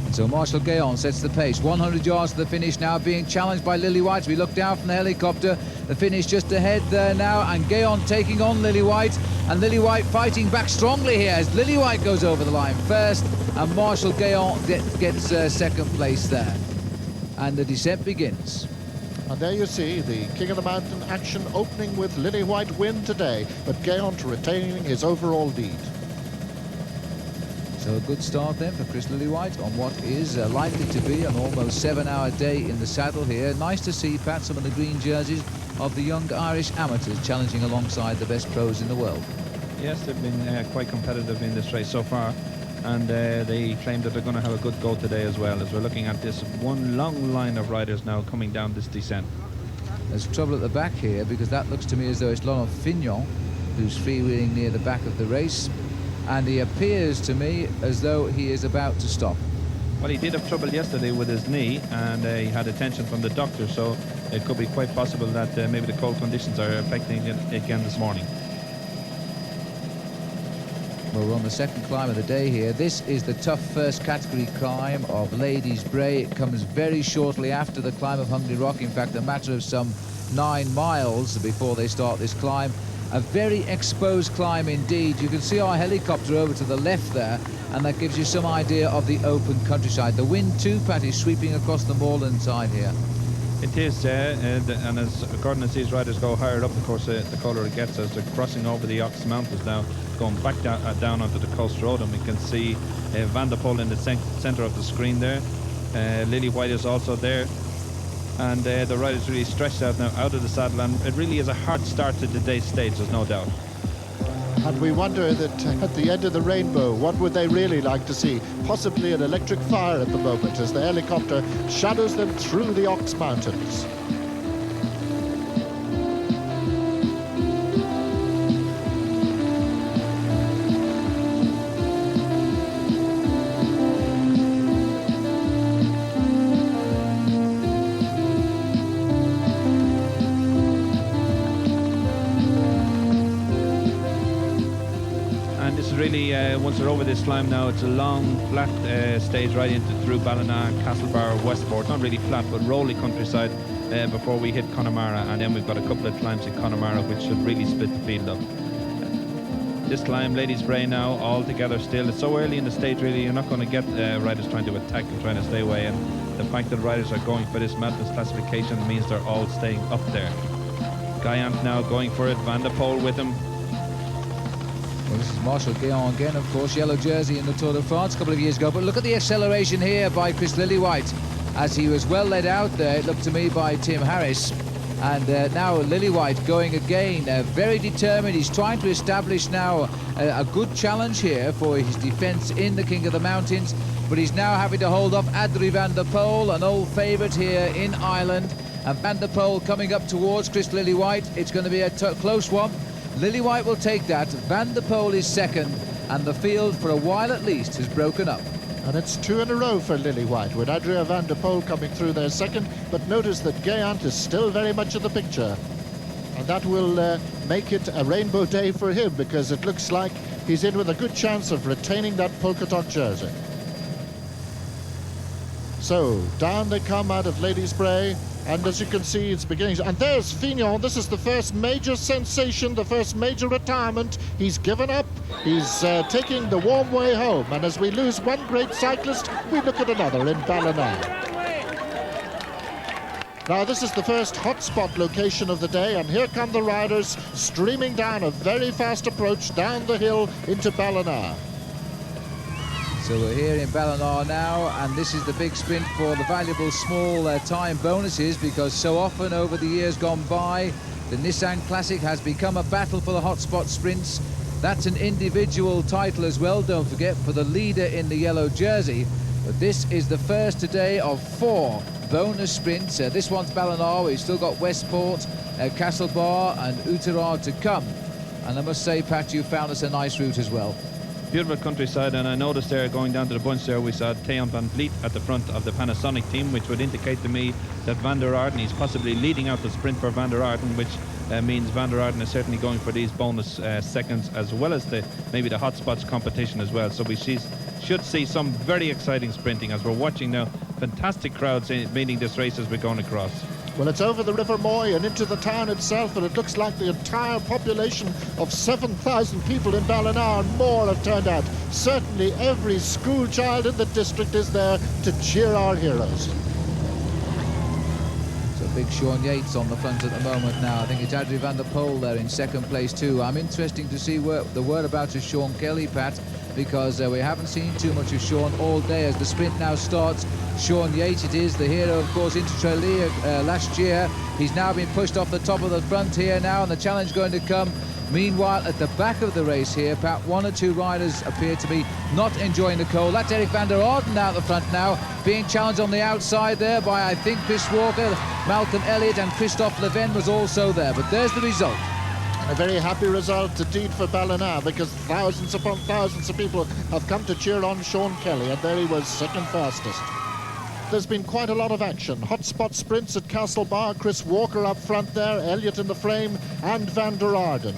And so Marshall Guyant sets the pace. 100 yards to the finish now, being challenged by Lillywhite. We look down from the helicopter. The finish just ahead there now, and Guyant taking on Lillywhite, and Lillywhite fighting back strongly here as Lillywhite goes over the line first, and Marshall Guyant gets second place there. And the descent begins. And there you see the King of the Mountain action opening with Lillywhite win today, but Guyant retaining his overall lead. So a good start then for Chris Lillywhite on what is likely to be an almost 7-hour day in the saddle here. Nice to see, Pat, some of the green jerseys of the young Irish amateurs challenging alongside the best pros in the world. Yes, they've been quite competitive in this race so far, and they claim that they're going to have a good go today as well, as we're looking at this one long line of riders now coming down this descent. There's trouble at the back here, because that looks to me as though it's Laurent Fignon who's freewheeling near the back of the race, and he appears to me as though he is about to stop. Well, he did have trouble yesterday with his knee, and he had attention from the doctor, so it could be quite possible that maybe the cold conditions are affecting it again this morning. Well, we're on the second climb of the day here. This is the tough first category climb of Ladies Bray. It comes very shortly after the climb of Hungry Rock. In fact, a matter of some 9 miles before they start this climb. A very exposed climb indeed. You can see our helicopter over to the left there, and that gives you some idea of the open countryside. The wind too, Pat, is sweeping across the moorland side here. It is, and as according as these riders go higher up, of course, the colder it gets as they're crossing over the Ox Mountains now, going back down onto the coast road, and we can see Van der Poel in the centre of the screen there. Lily White is also there, and the riders really stretched out now out of the saddle, and it really is a hard start to today's stage, there's no doubt. And we wonder that at the end of the rainbow, what would they really like to see? Possibly an electric fire at the moment as the helicopter shadows them through the Ox Mountains. Once they're over this climb now, it's a long flat stage right into through Ballina, Castlebar, Westport. Not really flat, but rolly countryside before we hit Connemara, and then we've got a couple of climbs in Connemara which should really split the field up. This climb, Ladies Bray now, all together still. It's so early in the stage, really, you're not going to get riders trying to attack and trying to stay away, and the fact that riders are going for this madness classification means they're all staying up there. Guyant now going for it, Van der Poel with him. Well, this is Marshall Guillaume again, of course, yellow jersey in the Tour de France a couple of years ago. But look at the acceleration here by Chris Lillywhite, as he was well led out there, it looked to me, by Tim Harris. And now Lillywhite going again, very determined. He's trying to establish now a good challenge here for his defence in the King of the Mountains. But he's now having to hold off Adrie van der Poel, an old favourite here in Ireland. And Van der Poel coming up towards Chris Lillywhite. It's going to be a close one. Lillywhite will take that. Van der Poel is second, and the field, for a while at least, has broken up. And it's 2 in a row for Lillywhite, with Adria van der Poel coming through there second. But notice that Gayant is still very much in the picture. And that will make it a rainbow day for him, because it looks like he's in with a good chance of retaining that polka dot jersey. So, down they come out of Ladies Bray. And as you can see, it's beginning. And there's Fignon. This is the first major sensation, the first major retirement. He's given up. He's taking the warm way home. And as we lose one great cyclist, we look at another in Ballina. Now, this is the first hotspot location of the day. And here come the riders streaming down a very fast approach down the hill into Ballina. So we're here in Ballina now, and this is the big sprint for the valuable small time bonuses, because so often over the years gone by, the Nissan Classic has become a battle for the hotspot sprints. That's an individual title as well, don't forget, for the leader in the yellow jersey. But this is the first today of 4 bonus sprints. This one's Ballina. We've still got Westport, Castlebar and Oughterard to come. And I must say, Pat, you found us a nice route as well. Beautiful countryside, and I noticed there going down to the bunch there we saw Theon van Vliet at the front of the Panasonic team, which would indicate to me that Van der Arden, he's possibly leading out the sprint for Van der Arden, which means Van der Arden is certainly going for these bonus seconds, as well as maybe the hot spots competition as well. So we should see some very exciting sprinting as we're watching now. Fantastic crowds meeting this race as we're going across. Well, it's over the River Moy and into the town itself, and it looks like the entire population of 7,000 people in Ballina and more have turned out. Certainly every school child in the district is there to cheer our heroes. So big Sean Yates on the front at the moment now. I think it's Adrie van der Poel there in second place too. I'm interested to see the whereabouts of Sean Kelly, Pat. because we haven't seen too much of Sean all day. As the sprint now starts, Sean Yates it is, the hero, of course, into Tralee last year. He's now been pushed off the top of the front here now, and the challenge going to come. Meanwhile, at the back of the race here, Pat, one or two riders appear to be not enjoying the cold. That's Eric van der Aarden out the front now, being challenged on the outside there by, I think, Chris Walker, Malcolm Elliott, and Christophe Leven was also there. But there's the result. A very happy result indeed for Ballina, because thousands upon thousands of people have come to cheer on Sean Kelly, and there he was, second fastest. There's been quite a lot of action. Hotspot sprints at Castlebar, Chris Walker up front there, Elliott in the frame, and van der Aarden.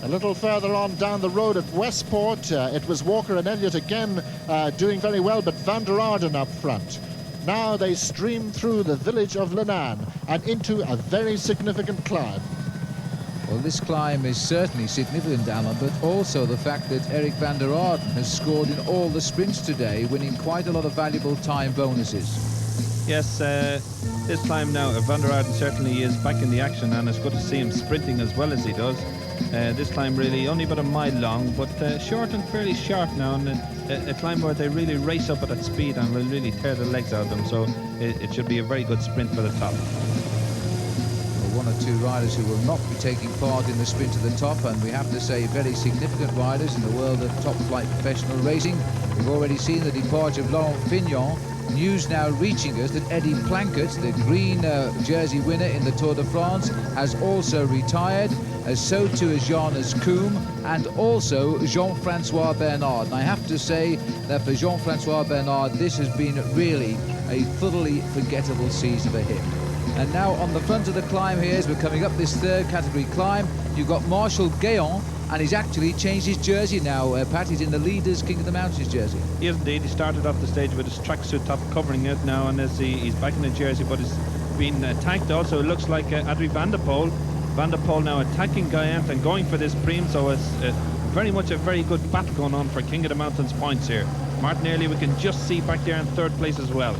A little further on down the road at Westport, it was Walker and Elliott again doing very well, but van der Aarden up front. Now they stream through the village of Lenan and into a very significant climb. Well, this climb is certainly significant, Alan, but also the fact that Eric van der Aarden has scored in all the sprints today, winning quite a lot of valuable time bonuses. Yes, this climb now, Van der Aarden certainly is back in the action, and it's good to see him sprinting as well as he does. This climb really only about a mile long, but short and fairly sharp now, and a climb where they really race up at that speed and will really tear the legs out of them, so it should be a very good sprint for the top. One or two riders who will not be taking part in the sprint to the top, and we have to say very significant riders in the world of top flight professional racing. We've already seen the departure of Laurent Fignon. News now reaching us that Eddie Plankett, the green jersey winner in the Tour de France, has also retired, so too is Johannes Koum, and also Jean-Francois Bernard. And I have to say that for Jean-Francois Bernard, this has been really a thoroughly forgettable season for him. And now on the front of the climb here, as we're coming up this third category climb, you've got Marshal Guéant, and he's actually changed his jersey now. Pat, he's in the Leaders King of the Mountains jersey. He is indeed. He started off the stage with his tracksuit top covering it now, and as he's back in the jersey, but he's been attacked also. It looks like Adrie van der Poel. Van der Poel now attacking Guéant and going for this Prime, so it's very much a very good battle going on for King of the Mountains points here. Martin Early we can just see back there in third place as well.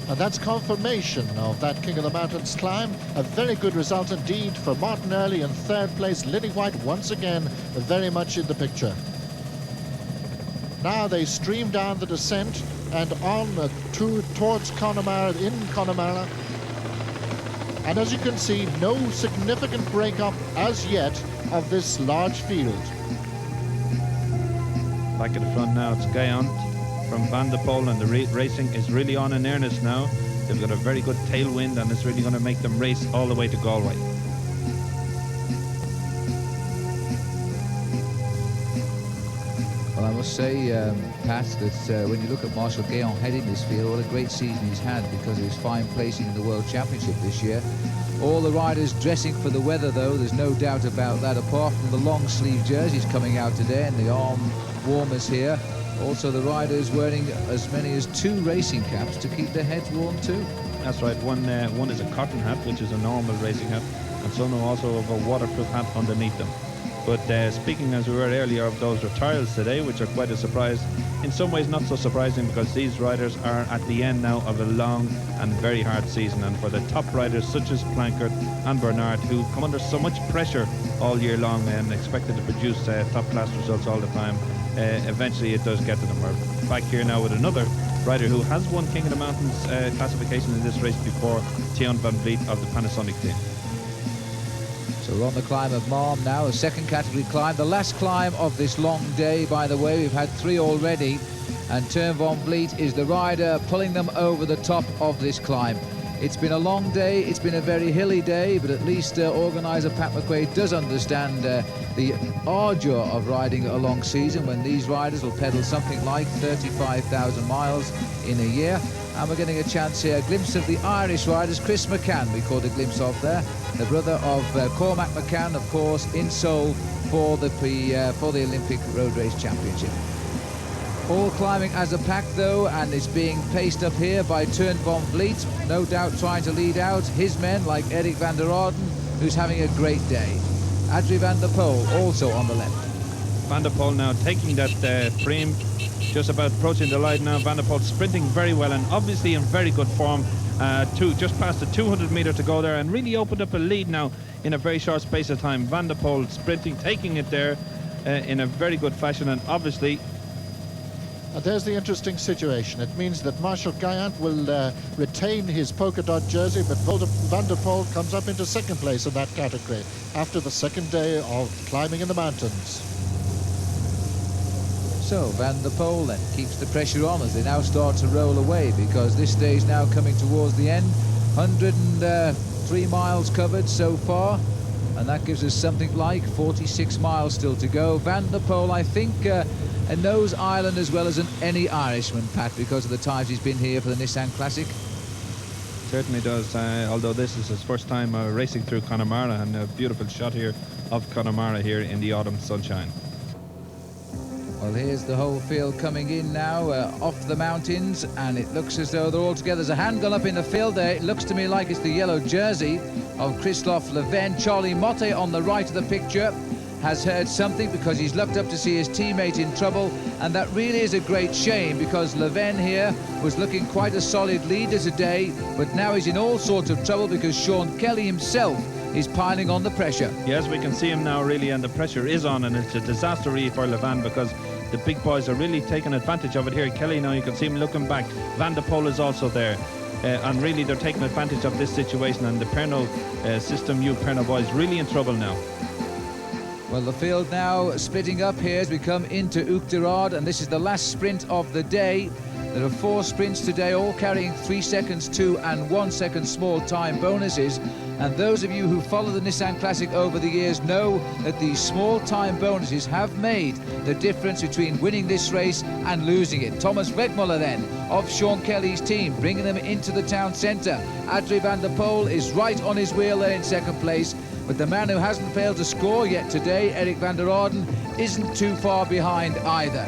And that's confirmation of that King of the Mountains climb. A very good result indeed for Martin Early in third place. Lily White once again very much in the picture. Now they stream down the descent and on towards Connemara, in Connemara. And as you can see, no significant break-up as yet of this large field. Back at the front now, it's Guéant from Van der Poel, and the racing is really on in earnest now. They've got a very good tailwind, and it's really going to make them race all the way to Galway. Well, I must say, Pat, that when you look at Marshal Guéant heading this field, what a great season he's had because of his fine placing in the World Championship this year. All the riders dressing for the weather, though, there's no doubt about that, apart from the long sleeve jerseys coming out today and the arm warmers here. Also, the riders wearing as many as 2 racing caps to keep their heads warm too. That's right. One is a cotton hat, which is a normal racing hat, and some also have a waterproof hat underneath them. But speaking, as we were earlier, of those retials today, which are quite a surprise, in some ways not so surprising, because these riders are at the end now of a long and very hard season. And for the top riders such as Plankett and Bernard, who come under so much pressure all year long and expected to produce top class results all the time, eventually it does get to them. We're back here now with another rider who has won King of the Mountains classification in this race before, Tian Van Vliet of the Panasonic team. So we're on the climb of Marm now, a second category climb. The last climb of this long day, by the way. We've had 3 already. And Tian Van Vliet is the rider pulling them over the top of this climb. It's been a long day, it's been a very hilly day, but at least organiser Pat McQuaid does understand the ardour of riding a long season when these riders will pedal something like 35,000 miles in a year. And we're getting a chance here, a glimpse of the Irish riders. Chris McCann, we caught a glimpse of there, the brother of Cormac McCann, of course, in Seoul for the Olympic Road Race Championship. All climbing as a pack, though, and it's being paced up here by Tian Van Vliet, no doubt trying to lead out his men like Eric van der Aarden, who's having a great day. Adrie van der Poel also on the left. Van der Poel now taking that frame, just about approaching the line now. Van der Poel sprinting very well and obviously in very good form. Just past the 200 metre to go there, and really opened up a lead now in a very short space of time. Van der Poel sprinting, taking it there, in a very good fashion, and obviously There's the interesting situation. It means that Marshal Guyant will retain his polka dot jersey, but Van der Poel comes up into second place in that category after the second day of climbing in the mountains. So Van der Poel then keeps the pressure on as they now start to roll away, because this stage now coming towards the end. 103 miles covered so far, and that gives us something like 46 miles still to go. Van der Poel, I think, knows Ireland as well as any Irishman, Pat, because of the times he's been here for the Nissan Classic. certainly does, although this is his first time racing through Connemara, and a beautiful shot here of Connemara here in the autumn sunshine. Well, here's the whole field coming in now off the mountains, and it looks as though they're all together. There's a hand gone up in the field there. It looks to me like it's the yellow jersey of Christophe Leven. Charlie Motte on the right of the picture has heard something, because he's looked up to see his teammate in trouble, and that really is a great shame, because Leven here was looking quite a solid leader today, but now he's in all sorts of trouble because Sean Kelly himself is piling on the pressure. Yes, we can see him now really, and the pressure is on, and it's a disaster really for Leven, because the big boys are really taking advantage of it here. Kelly now, you can see him looking back. Van der Poel is also there. And really they're taking advantage of this situation, and the Pernod System U Pernod boys really in trouble now. Well, the field now splitting up here as we come into Uachtarán, and this is the last sprint of the day. There are 4 sprints today, all carrying 3 seconds 2 and 1 second small time bonuses. And those of you who follow the Nissan Classic over the years know that these small time bonuses have made the difference between winning this race and losing it. Thomas Wegmuller then, of Sean Kelly's team, bringing them into the town centre. Adrie van der Poel is right on his wheel there in second place. But the man who hasn't failed to score yet today, Eric van der Aarden, isn't too far behind either.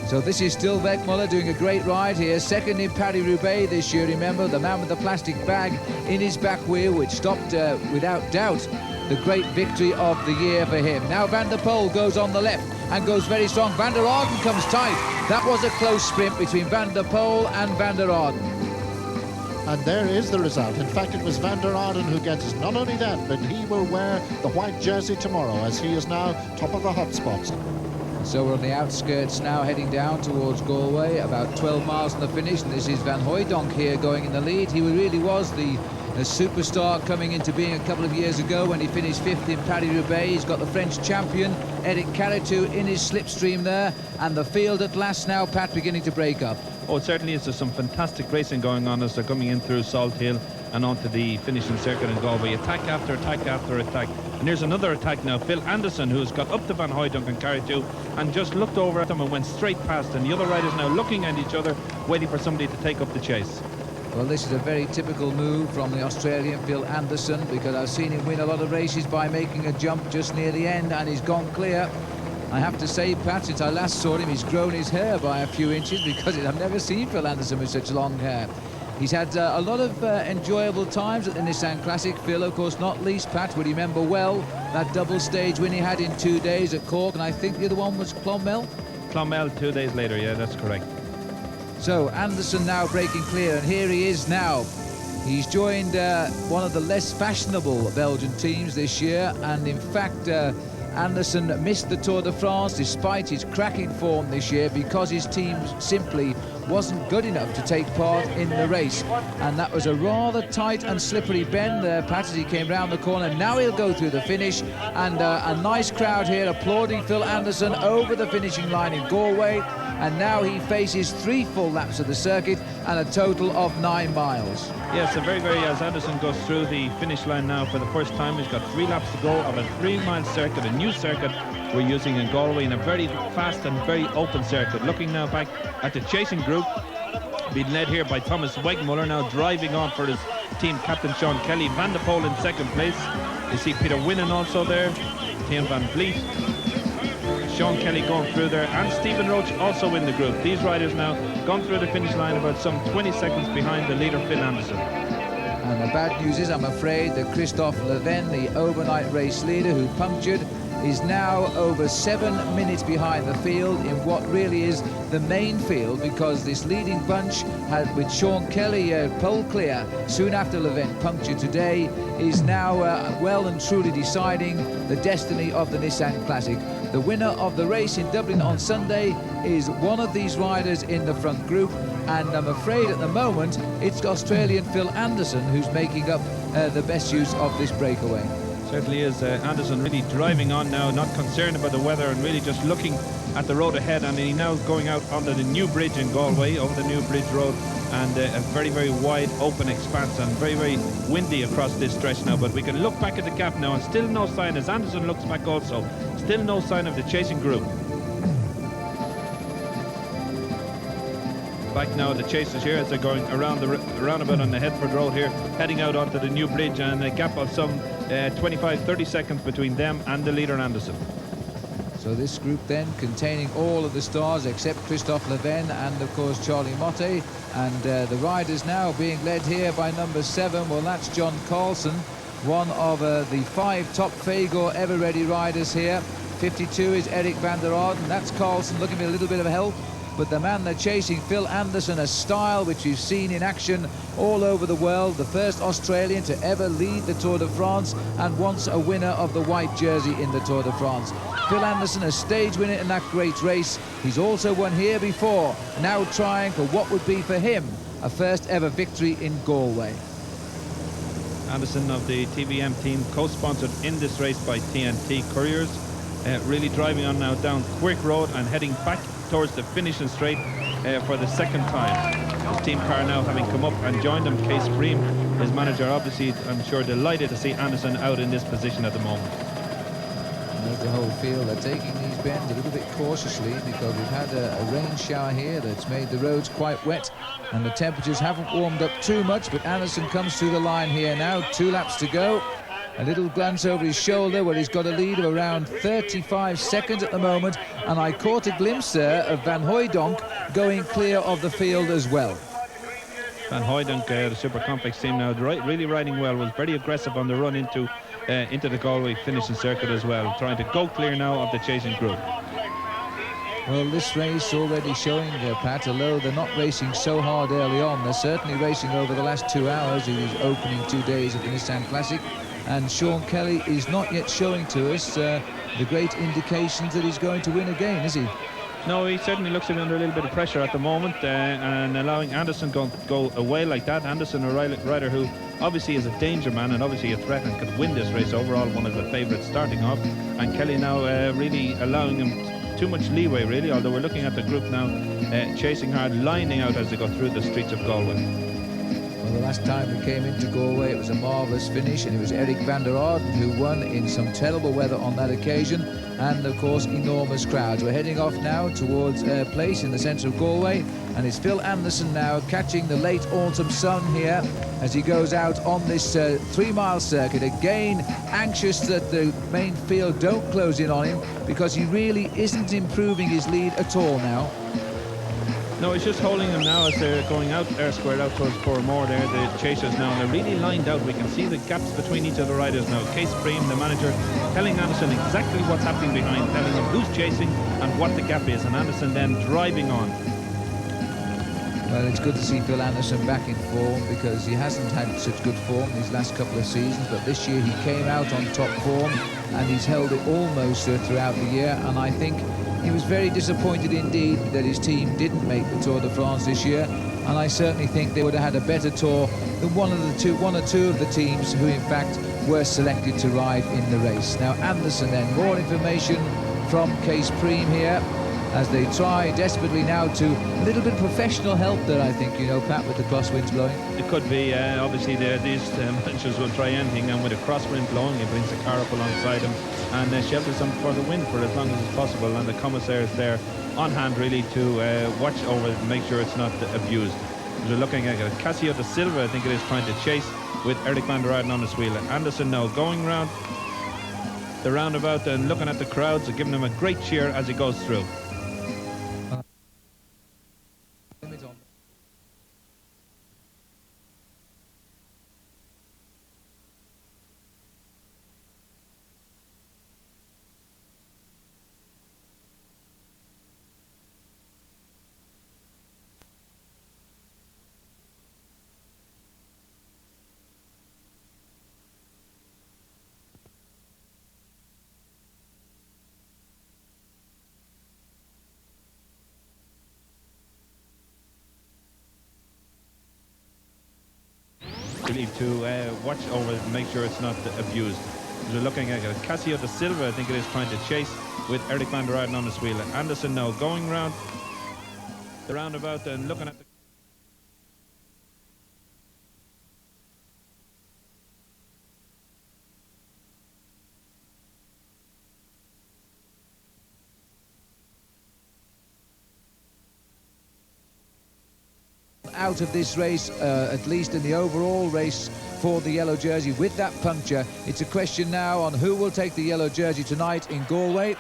So this is still Wegmuller doing a great ride here. Second in Paris-Roubaix this year, remember, the man with the plastic bag in his back wheel, which stopped, without doubt, the great victory of the year for him. Now Van der Poel goes on the left and goes very strong. Van der Aarden comes tight. That was a close sprint between Van der Poel and Van der Aarden. And there is the result. In fact, it was Van der Aarden who gets not only that, but he will wear the white jersey tomorrow, as he is now top of the hotspots. So we're on the outskirts now, heading down towards Galway, about 12 miles from the finish, and this is Van Hooijdonk here going in the lead. He really was the superstar coming into being a couple of years ago when he finished 5th in Paris-Roubaix. He's got the French champion, Eric Caritou, in his slipstream there, and the field at last now, Pat, beginning to break up. Oh, it certainly is. There's some fantastic racing going on as they're coming in through Salt Hill and onto the finishing circuit in Galway. Attack after attack after attack. And here's another attack now. Phil Anderson, who's got up to Van Hooijdonk and Caritou and just looked over at them and went straight past. And the other riders now looking at each other, waiting for somebody to take up the chase. Well, this is a very typical move from the Australian Phil Anderson, because I've seen him win a lot of races by making a jump just near the end, and he's gone clear. I have to say, Pat, since I last saw him, he's grown his hair by a few inches, because I've never seen Phil Anderson with such long hair. He's had a lot of enjoyable times at the Nissan Classic. Phil, of course, not least, Pat, would remember well that double stage win he had in 2 days at Cork, and I think the other one was Clonmel? Clonmel 2 days later, yeah, that's correct. So Anderson now breaking clear, and here he is now. He's joined one of the less fashionable Belgian teams this year, and in fact Anderson missed the Tour de France despite his cracking form this year, because his team simply wasn't good enough to take part in the race. And that was a rather tight and slippery bend there, Pat, as he came round the corner. Now he'll go through the finish, and a nice crowd here applauding Phil Anderson over the finishing line in Galway. And now he faces 3 full laps of the circuit and a total of 9 miles. Yes, a very, as Anderson goes through the finish line now for the first time. He's got 3 laps to go of a 3-mile circuit, a new circuit we're using in Galway, in a very fast and very open circuit. Looking now back at the chasing group, being led here by Thomas Wegmuller, now driving on for his team captain Sean Kelly. Van der Poel in second place. You see Peter Winnen also there, Tim Van Vliet, Sean Kelly going through there, and Stephen Roach also in the group. These riders now gone through the finish line about some 20 seconds behind the leader Phil Anderson. And the bad news is, I'm afraid, that Christophe Leven, the overnight race leader who punctured, is now over 7 minutes behind the field in what really is the main field, because this leading bunch had, with Sean Kelly pole clear soon after Levent punctured today, is now well and truly deciding the destiny of the Nissan Classic. The winner of the race in Dublin on Sunday is one of these riders in the front group, and I'm afraid at the moment it's Australian Phil Anderson who's making up the best use of this breakaway. Certainly is. Anderson really driving on now, not concerned about the weather, and really just looking at the road ahead. And he's now going out onto the new bridge in Galway, over the new bridge road, and a very, very wide open expanse, and very, very windy across this stretch now. But we can look back at the gap now, and still no sign, as Anderson looks back also, still no sign of the chasing group. Back now, the chasers here as they're going around the roundabout on the Headford Road here, heading out onto the new bridge, and a gap of some 25-30 seconds between them and the leader Anderson. So this group then containing all of the stars except Christophe Leven and of course Charlie Motte, and the riders now being led here by number 7. Well, that's John Carlson, one of the 5 top Fagor ever ready riders here. 52 is Eric van der Aarden. That's Carlson looking for a little bit of help. But the man they're chasing, Phil Anderson, a style which you've seen in action all over the world, the first Australian to ever lead the Tour de France and once a winner of the white jersey in the Tour de France. Phil Anderson, a stage winner in that great race. He's also won here before, now trying for what would be for him a first ever victory in Galway. Anderson of the TVM team, co-sponsored in this race by TNT Couriers, really driving on now down Quick Road and heading back towards the finishing straight for the second time. His team car now having come up and joined him. Case Bream, his manager, obviously, I'm sure, delighted to see Anderson out in this position at the moment. There's the whole field. They're taking these bends a little bit cautiously because we've had a rain shower here that's made the roads quite wet, and the temperatures haven't warmed up too much. But Anderson comes through the line here now, 2 laps to go. A little glance over his shoulder, where he's got a lead of around 35 seconds at the moment, and I caught a glimpse there of Van Hooijdonk going clear of the field as well. Van Hooijdonk, the Super Complex team now, really riding well, was very aggressive on the run into the Galway finishing circuit as well, trying to go clear now of the chasing group. Well, this race already showing, Pat, although they're not racing so hard early on, they're certainly racing over the last 2 hours in these opening 2 days of the Nissan Classic. And Sean Kelly is not yet showing to us the great indications that he's going to win again, is he? No, he certainly looks under a little bit of pressure at the moment, and allowing Anderson to go away like that. Anderson, a rider who obviously is a danger man and obviously a threat and could win this race overall, one of the favourites starting off. And Kelly now really allowing him too much leeway, really, although we're looking at the group now chasing hard, lining out as they go through the streets of Galway. Well, the last time we came into Galway, it was a marvellous finish, and it was Eric van der Aarden who won in some terrible weather on that occasion, and of course enormous crowds. We're heading off now towards a place in the centre of Galway, and it's Phil Anderson now catching the late autumn sun here as he goes out on this 3-mile circuit. Again, anxious that the main field don't close in on him, because he really isn't improving his lead at all now. No, he's just holding them now as they're going out there, squared out towards Portmore there, the chasers now, and they're really lined out. We can see the gaps between each of the riders now. Case Bream, the manager, telling Anderson exactly what's happening behind, telling him who's chasing and what the gap is, and Anderson then driving on. Well, it's good to see Phil Anderson back in form, because he hasn't had such good form these last couple of seasons, but this year he came out on top form and he's held it almost throughout the year, and I think he was very disappointed indeed that his team didn't make the Tour de France this year, and I certainly think they would have had a better tour than one or two of the teams who in fact were selected to ride in the race. Now Anderson then, more information from Case Bream here as they try desperately now to a little bit of professional help there, I think, you know, Pat, with the crosswinds blowing. It could be, obviously these managers will try anything, and with a crosswind blowing, it brings the car up alongside him and shelters them for the wind for as long as it's possible, and the commissaire is there on hand really to watch over it and make sure it's not abused. We're looking at Casio da Silva, I think it is, trying to chase with Eric van der Aarden on his wheel. Anderson now going round the roundabout and looking at the crowds and giving him a great cheer as he goes through. believe, to watch over it and make sure it's not abused. We're looking at Casio da Silva, I think it is, trying to chase with Eric van der Aarden on his wheel. Anderson now going round the roundabout and looking at the out of this race, at least in the overall race for the yellow jersey with that puncture. It's a question now on who will take the yellow jersey tonight in Galway,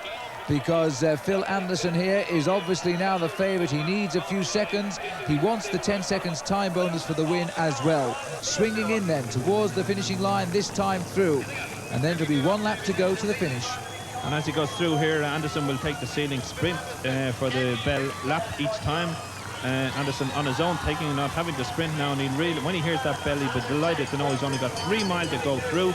because Phil Anderson here is obviously now the favourite. He needs a few seconds. He wants the 10 seconds time bonus for the win as well. Swinging in then towards the finishing line this time through, and then there'll be one lap to go to the finish. And as he goes through here, Anderson will take the ceiling sprint for the bell lap each time. Anderson on his own, taking not having to sprint now, and he really, when he hears that bell, he'll be delighted to know he's only got 3 miles to go through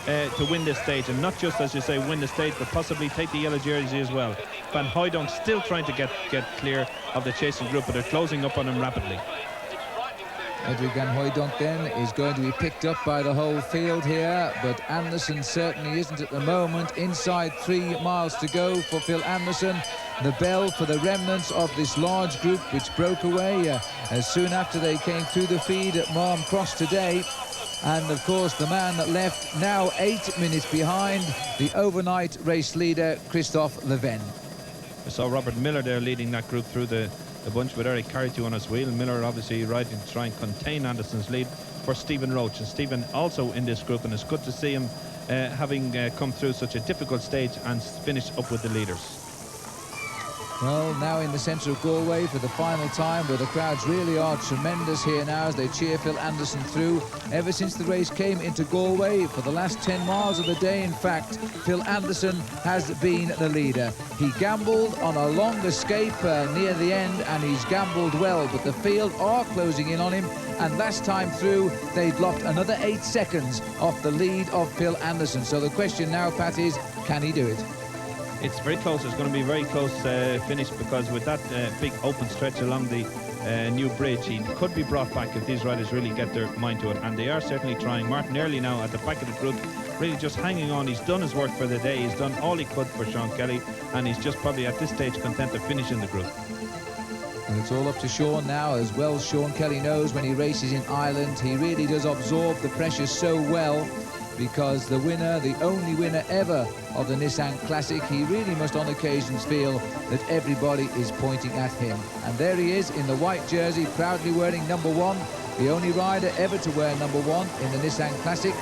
to win this stage, and not just, as you say, win the stage, but possibly take the yellow jersey as well. Van Hooijdonk still trying to get clear of the chasing group, but they're closing up on him rapidly. Edwig Van Hooijdonk then is going to be picked up by the whole field here, but Anderson certainly isn't at the moment. Inside 3 miles to go for Phil Anderson. The bell for the remnants of this large group which broke away as soon after they came through the feed at Marm Cross today. And of course the man that left now 8 minutes behind, the overnight race leader Christophe Leven. I saw Robert Miller there leading that group through the bunch with Eric Carty on his wheel. Miller obviously riding to try and contain Anderson's lead for Stephen Roach, and Stephen also in this group, and it's good to see him having come through such a difficult stage and finish up with the leaders. Well, now in the centre of Galway for the final time, where the crowds really are tremendous here now as they cheer Phil Anderson through. Ever since the race came into Galway, for the last 10 miles of the day, in fact, Phil Anderson has been the leader. He gambled on a long escape near the end, and he's gambled well, but the field are closing in on him, and last time through, they'd lopped another 8 seconds off the lead of Phil Anderson. So the question now, Pat, is, can he do it? It's very close. It's going to be a very close finish, because with that big open stretch along the new bridge, he could be brought back if these riders really get their mind to it, and they are certainly trying. Martin Early now at the back of the group, really just hanging on. He's done his work for the day. He's done all he could for Sean Kelly, and he's just probably at this stage content to finish in the group. And it's all up to Sean now, as well. Sean Kelly knows when he races in Ireland, he really does absorb the pressure so well, because the winner, the only winner ever of the Nissan Classic, he really must on occasions feel that everybody is pointing at him. And there he is in the white jersey, proudly wearing number 1, the only rider ever to wear number 1 in the Nissan Classic.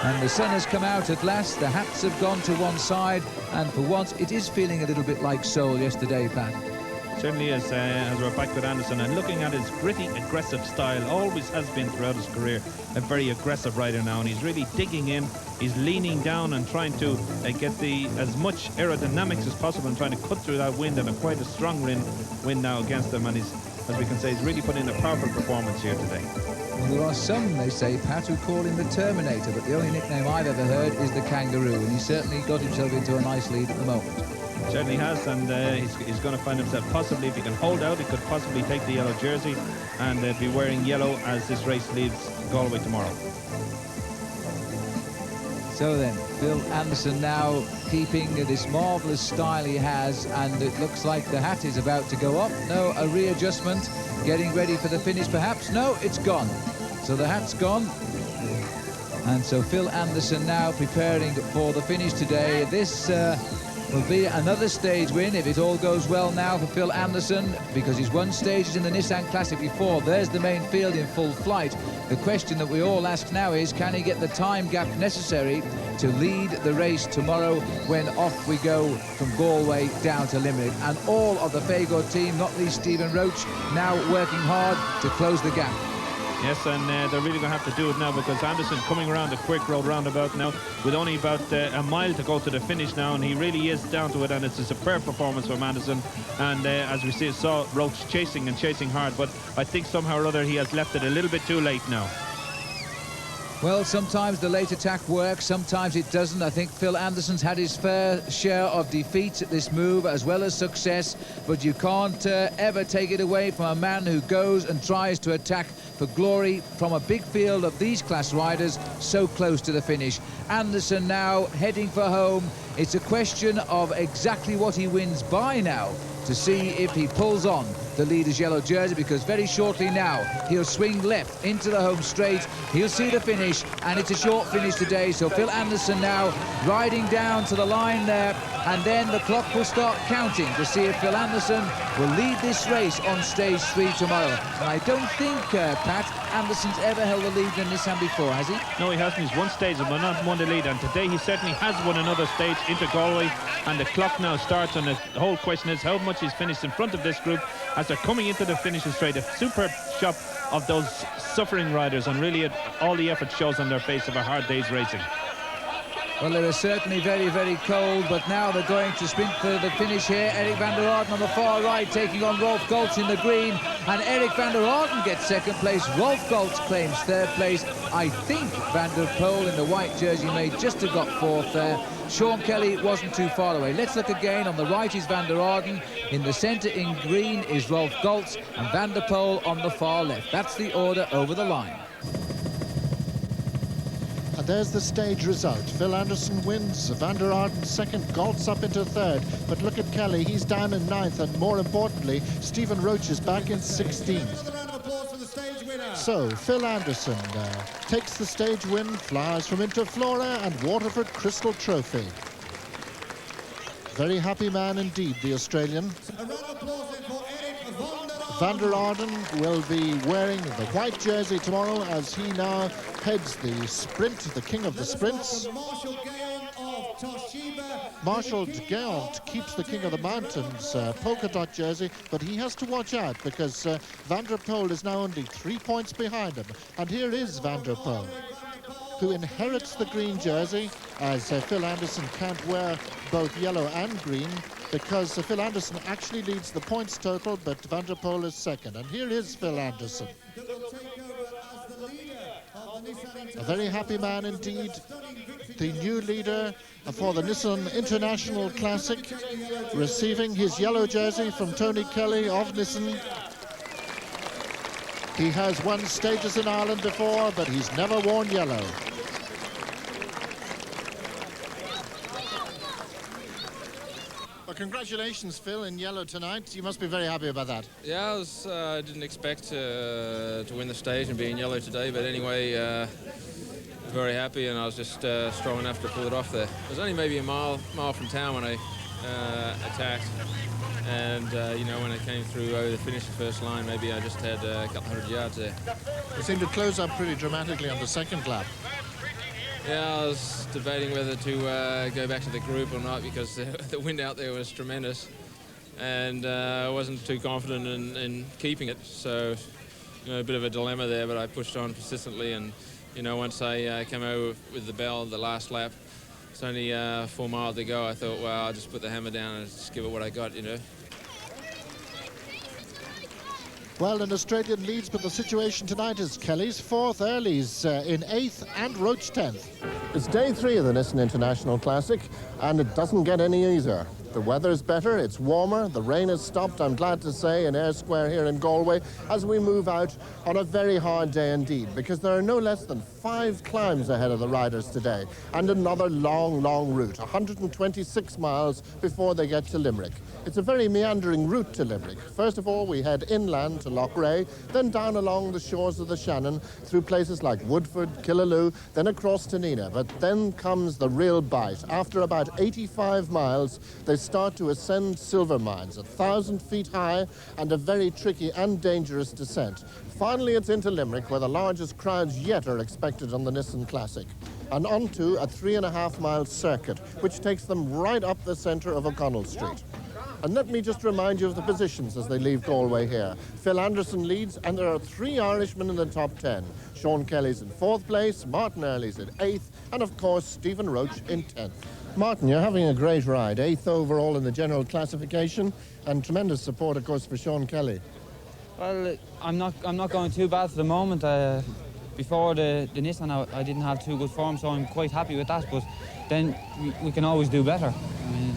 And the sun has come out at last, the hats have gone to one side, and for once it is feeling a little bit like Seoul yesterday, Pat. Certainly is, as we're back with Anderson, and looking at his gritty, aggressive style, always has been throughout his career a very aggressive rider now, and he's really digging in. He's leaning down and trying to get as much aerodynamics as possible and trying to cut through that wind, and quite a strong wind now against him, and he's, as we can say, he's really put in a powerful performance here today. Well, there are some, they say, Pat, who call him the Terminator, but the only nickname I've ever heard is the Kangaroo, and he's certainly got himself into a nice lead at the moment. Certainly has, and he's going to find himself, possibly, if he can hold out, he could possibly take the yellow jersey and be wearing yellow as this race leaves Galway tomorrow. So then, Phil Anderson now keeping this marvellous style he has, and it looks like the hat is about to go up. No, a readjustment, getting ready for the finish perhaps. No, it's gone. So the hat's gone. And so Phil Anderson now preparing for the finish today. This will be another stage win if it all goes well now for Phil Anderson, because he's won stages in the Nissan Classic before. There's the main field in full flight. The question that we all ask now is, can he get the time gap necessary to lead the race tomorrow when off we go from Galway down to Limerick? And all of the Fagor team, not least Stephen Roach, now working hard to close the gap. Yes, and they're really going to have to do it now, because Anderson coming around the quick road roundabout now with only about a mile to go to the finish now, and he really is down to it, and it's a superb performance from Anderson. And as we saw Roach chasing and chasing hard, but I think somehow or other he has left it a little bit too late now. Well, sometimes the late attack works, sometimes it doesn't. I think Phil Anderson's had his fair share of defeats at this move as well as success, but you can't ever take it away from a man who goes and tries to attack for glory from a big field of these class riders so close to the finish. Anderson now heading for home. It's a question of exactly what he wins by now to see if he pulls on the leader's yellow jersey, because very shortly now he'll swing left into the home straight. He'll see the finish, and it's a short finish today. So Phil Anderson now riding down to the line there, and then the clock will start counting to see if Phil Anderson will lead this race on stage 3 tomorrow. And I don't think, Pat, Anderson's ever held the lead in Nissan before, has he? No, he hasn't. He's won stages but not won the lead, and today he certainly has won another stage into Galway, and the clock now starts, and the whole question is how much he's finished in front of this group as they're coming into the finishing straight. A superb shot of those suffering riders, and really all the effort shows on their face of a hard day's racing. Well, they were certainly very, very cold, but now they're going to sprint for the finish here. Eric van der Aarden on the far right, taking on Rolf Goltz in the green, and Eric van der Aarden gets second place. Rolf Goltz claims third place. I think Van der Poel in the white jersey may just have got fourth there. Sean Kelly wasn't too far away. Let's look again. On the right is Van der Aarden. In the centre in green is Rolf Goltz, and Van der Poel on the far left. That's the order over the line. And there's the stage result. Phil Anderson wins, Van der Aarden second, Goltz up into third. But look at Kelly, he's down in ninth, and more importantly, Stephen Roach is back in 16th. So Phil Anderson takes the stage win, flowers from Interflora and Waterford Crystal Trophy. Very happy man indeed, the Australian. Van der Aarden will be wearing the white jersey tomorrow as he now heads the sprint, the king of the sprints. Marshall Gaunt keeps the king of the mountains polka dot jersey, but he has to watch out because Van der Poel is now only 3 points behind him. And here is Van der Poel, who inherits the green jersey, as Phil Anderson can't wear both yellow and green, because Phil Anderson actually leads the points total, but Van der Poel is second. And here is Phil Anderson. A very happy man indeed. The new leader for the Nissan International Classic, receiving his yellow jersey from Tony Kelly of Nissan. He has won stages in Ireland before, but he's never worn yellow. Well, congratulations, Phil, in yellow tonight. You must be very happy about that. Yeah, I didn't expect to win the stage and be in yellow today, but anyway, very happy, and I was just strong enough to pull it off there. It was only maybe a mile from town when I attacked, and you know, when I came through over the finish, the first line, maybe I just had a couple hundred yards there. You seemed to close up pretty dramatically on the second lap. Yeah, I was debating whether to go back to the group or not, because the wind out there was tremendous, and I wasn't too confident in keeping it. So, you know, a bit of a dilemma there, but I pushed on persistently, and you know, once I came over with the bell the last lap, it's only 4 miles to go. I thought, well, I'll just put the hammer down and just give it what I got, you know. Well, an Australian leads, but the situation tonight is Kelly's fourth, Early's in 8th, and Roach 10th. It's day 3 of the Nissan International Classic, and it doesn't get any easier. The weather's better, it's warmer, the rain has stopped, I'm glad to say, in Ayr Square here in Galway, as we move out on a very hard day indeed, because there are no less than 5 climbs ahead of the riders today, and another long, long route, 126 miles before they get to Limerick. It's a very meandering route to Limerick. First of all, we head inland to Lochray, then down along the shores of the Shannon, through places like Woodford, Killaloe, then across to Neenah. But then comes the real bite. After about 85 miles, they start to ascend silver mines, 1,000 feet high, and a very tricky and dangerous descent. Finally, it's into Limerick, where the largest crowds yet are expected on the Nissan Classic, and onto a 3.5-mile circuit, which takes them right up the centre of O'Connell Street. And let me just remind you of the positions as they leave Galway here. Phil Anderson leads, and there are 3 Irishmen in the top 10. Sean Kelly's in 4th place, Martin Early's in 8th, and of course Stephen Roach in 10th. Martin, you're having a great ride, 8th overall in the general classification, and tremendous support, of course, for Sean Kelly. Well, I'm not going too bad for the moment. before the Nissan I didn't have too good form, so I'm quite happy with that. But then we can always do better. I mean,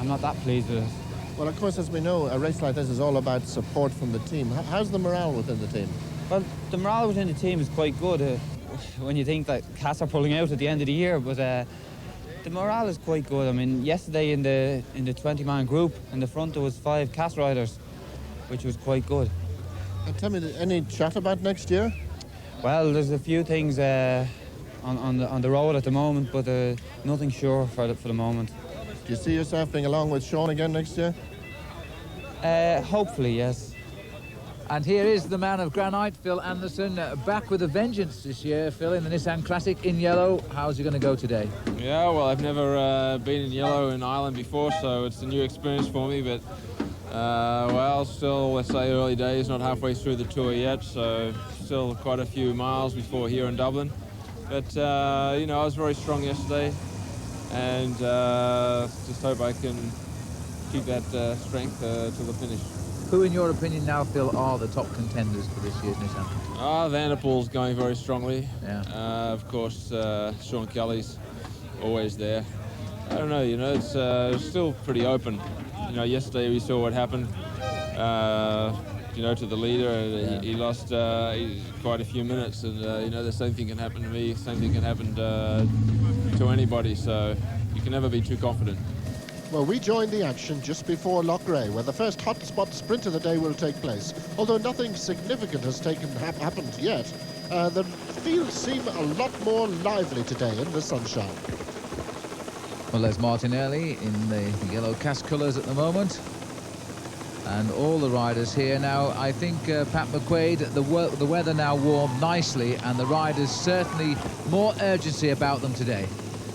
I'm not that pleased with it. Well, of course, as we know, a race like this is all about support from the team. How's the morale within the team? Well, the morale within the team is quite good when you think that Cass are pulling out at the end of the year, but the morale is quite good. I mean, yesterday in the 20-man group, in the front there was 5 Cass riders, which was quite good. And tell me, any chat about next year? Well, there's a few things on the road at the moment, but nothing sure for the moment. Do you see yourself being along with Sean again next year? Hopefully, yes. And here is the man of granite, Phil Anderson, back with a vengeance this year. Phil, in the Nissan Classic in yellow. How's he going to go today? Yeah, well, I've never been in yellow in Ireland before, so it's a new experience for me. But well, still, let's say early days, not halfway through the tour yet, so still quite a few miles before here in Dublin. But you know, I was very strong yesterday, and just hope I can keep that strength to the finish. Who, in your opinion now, Phil, are the top contenders for this year's Nissan? Vanderpool's going very strongly. Yeah. Of course, Sean Kelly's always there. I don't know, you know, it's still pretty open. You know, yesterday we saw what happened, you know, to the leader. Yeah. He lost quite a few minutes, and, you know, the same thing can happen to me, same thing can happen to anybody, so you can never be too confident. Well, we joined the action just before Loughrea, where the first hotspot sprint of the day will take place. Although nothing significant has happened yet, the fields seem a lot more lively today in the sunshine. Well, there's Martinelli in the yellow cast colours at the moment. And all the riders here now. I think, Pat McQuaid, the weather now warmed nicely, and the riders certainly more urgency about them today.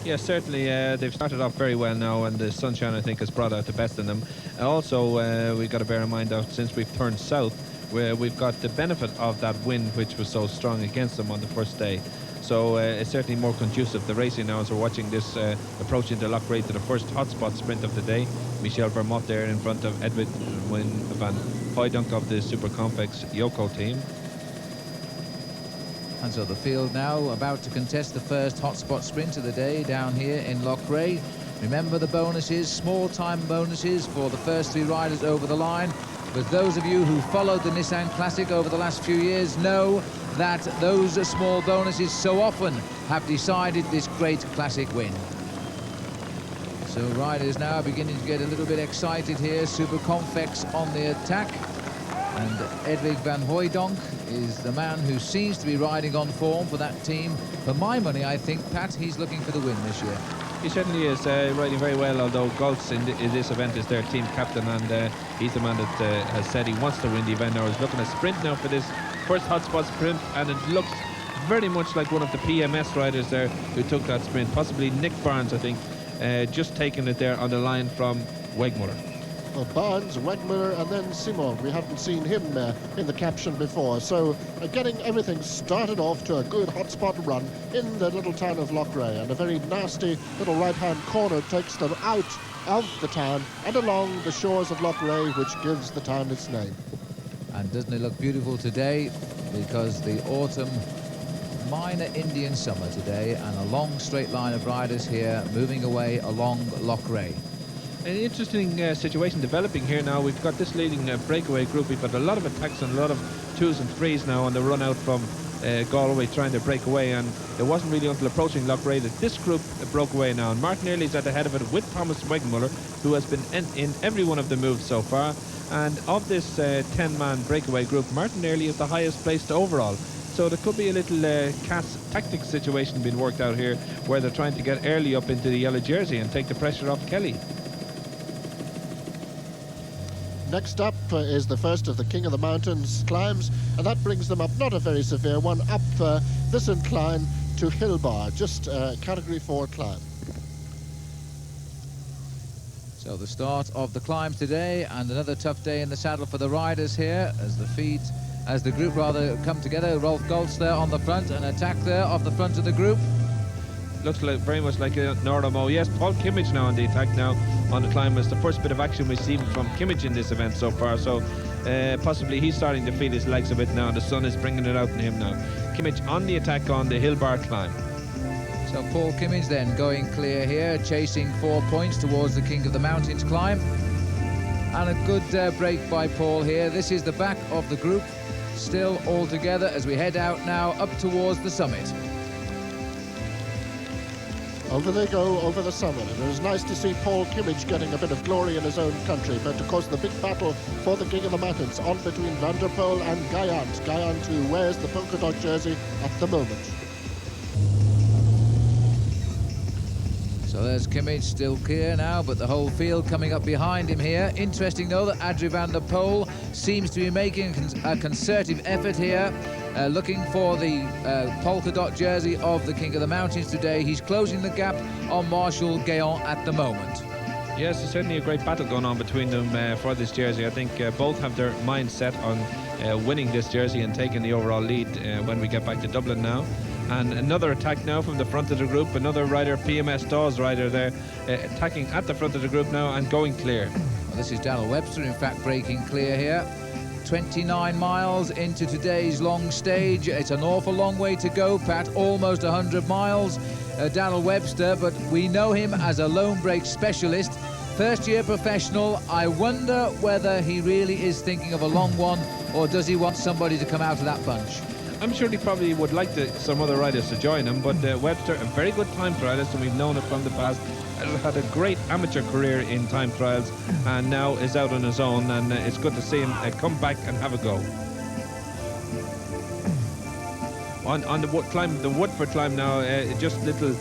Yeah, certainly they've started off very well now, and the sunshine, I think, has brought out the best in them. And also, we've got to bear in mind that since we've turned south, we've got the benefit of that wind which was so strong against them on the first day. So it's certainly more conducive. The racing now, as we're watching this approaching the Loughrea to the first hotspot sprint of the day. Michel Vermont there in front of Edwin van Hooydonk of the Super Complex Yoko team. And so the field now about to contest the first hotspot sprint of the day down here in Loughrea. Remember the bonuses, small time bonuses for the first 3 riders over the line. But those of you who followed the Nissan Classic over the last few years know that those small bonuses so often have decided this great classic win. So riders now beginning to get a little bit excited here. Super Complex on the attack. And Edwin van Hooydonk is the man who seems to be riding on form for that team. For my money, I think, Pat, he's looking for the win this year. He certainly is riding very well, although Goltz in this event is their team captain, and he's the man that has said he wants to win the event now. He's looking at sprint now for this first hotspot sprint, and it looks very much like one of the PMS riders there who took that sprint, possibly Nick Barnes, I think, just taking it there on the line from Wegmuller. Well, Barnes, Wegmuller, and then Simon. We haven't seen him in the caption before. So getting everything started off to a good hotspot run in the little town of Loughrea, and a very nasty little right-hand corner takes them out of the town and along the shores of Loughrea, which gives the town its name. And doesn't it look beautiful today? Because the autumn minor Indian summer today, and a long straight line of riders here moving away along Loughrea. An interesting situation developing here now. We've got this leading breakaway group. We've got a lot of attacks and a lot of 2s and 3s now on the run out from Galway trying to break away, and it wasn't really until approaching Loughrea that this group broke away now. And Martin Early's at the head of it with Thomas Wegmuller, who has been in every one of the moves so far. And of this 10-man breakaway group, Martin Early is the highest placed overall. So there could be a little Cass tactics situation being worked out here, where they're trying to get Early up into the yellow jersey and take the pressure off Kelly. Next up is the first of the King of the Mountains climbs, and that brings them up, not a very severe one, up this incline to Hillbar, just category 4 climb. So the start of the climb today, and another tough day in the saddle for the riders here as the group come together. Rolf Goltz there on the front, an attack there off the front of the group. Looks like very much like a Noramo. Yes, Paul Kimmage now on the attack now on the climb. It's the first bit of action we've seen from Kimmage in this event so far, so possibly he's starting to feel his legs a bit now. The sun is bringing it out in him now. Kimmage on the attack on the hill bar climb. So Paul Kimmage then going clear here, chasing 4 points towards the King of the Mountains climb. And a good break by Paul here. This is the back of the group, still all together as we head out now up towards the summit. Over they go, over the summit. It was nice to see Paul Kimmage getting a bit of glory in his own country, but of course the big battle for the King of the Mountains on between Van der Poel and Guyant. Guyant, who wears the polka dot jersey at the moment. So there's Kimmage still clear now, but the whole field coming up behind him here. Interesting though that Adrie van der Poel seems to be making a concerted effort here, looking for the polka dot jersey of the King of the Mountains today. He's closing the gap on Marshal Guéant at the moment. Yes, there's certainly a great battle going on between them for this jersey. I think both have their mind set on winning this jersey and taking the overall lead when we get back to Dublin now. And another attack now from the front of the group. Another rider, PMS Dawes rider there, attacking at the front of the group now and going clear. Well, this is Daniel Webster, in fact, breaking clear here. 29 miles into today's long stage. It's an awful long way to go, Pat, almost 100 miles. Daniel Webster, but we know him as a lone break specialist. First-year professional. I wonder whether he really is thinking of a long one, or does he want somebody to come out of that bunch? I'm sure he probably would like some other riders to join him, but Webster, a very good time trialist, and we've known it from the past, had a great amateur career in time trials, and now is out on his own, and it's good to see him come back and have a go. On the Woodford climb now, just a little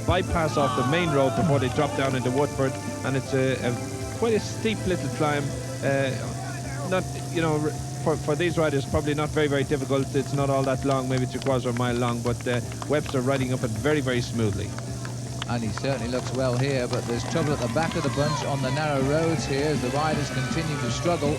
bypass off the main road before they drop down into Woodford, and it's quite a steep little climb. Not, you know, for these riders, probably not very, very difficult. It's not all that long, maybe 3/4 of a mile long, but Webster riding up it very, very smoothly. And he certainly looks well here, but there's trouble at the back of the bunch on the narrow roads here as the riders continue to struggle.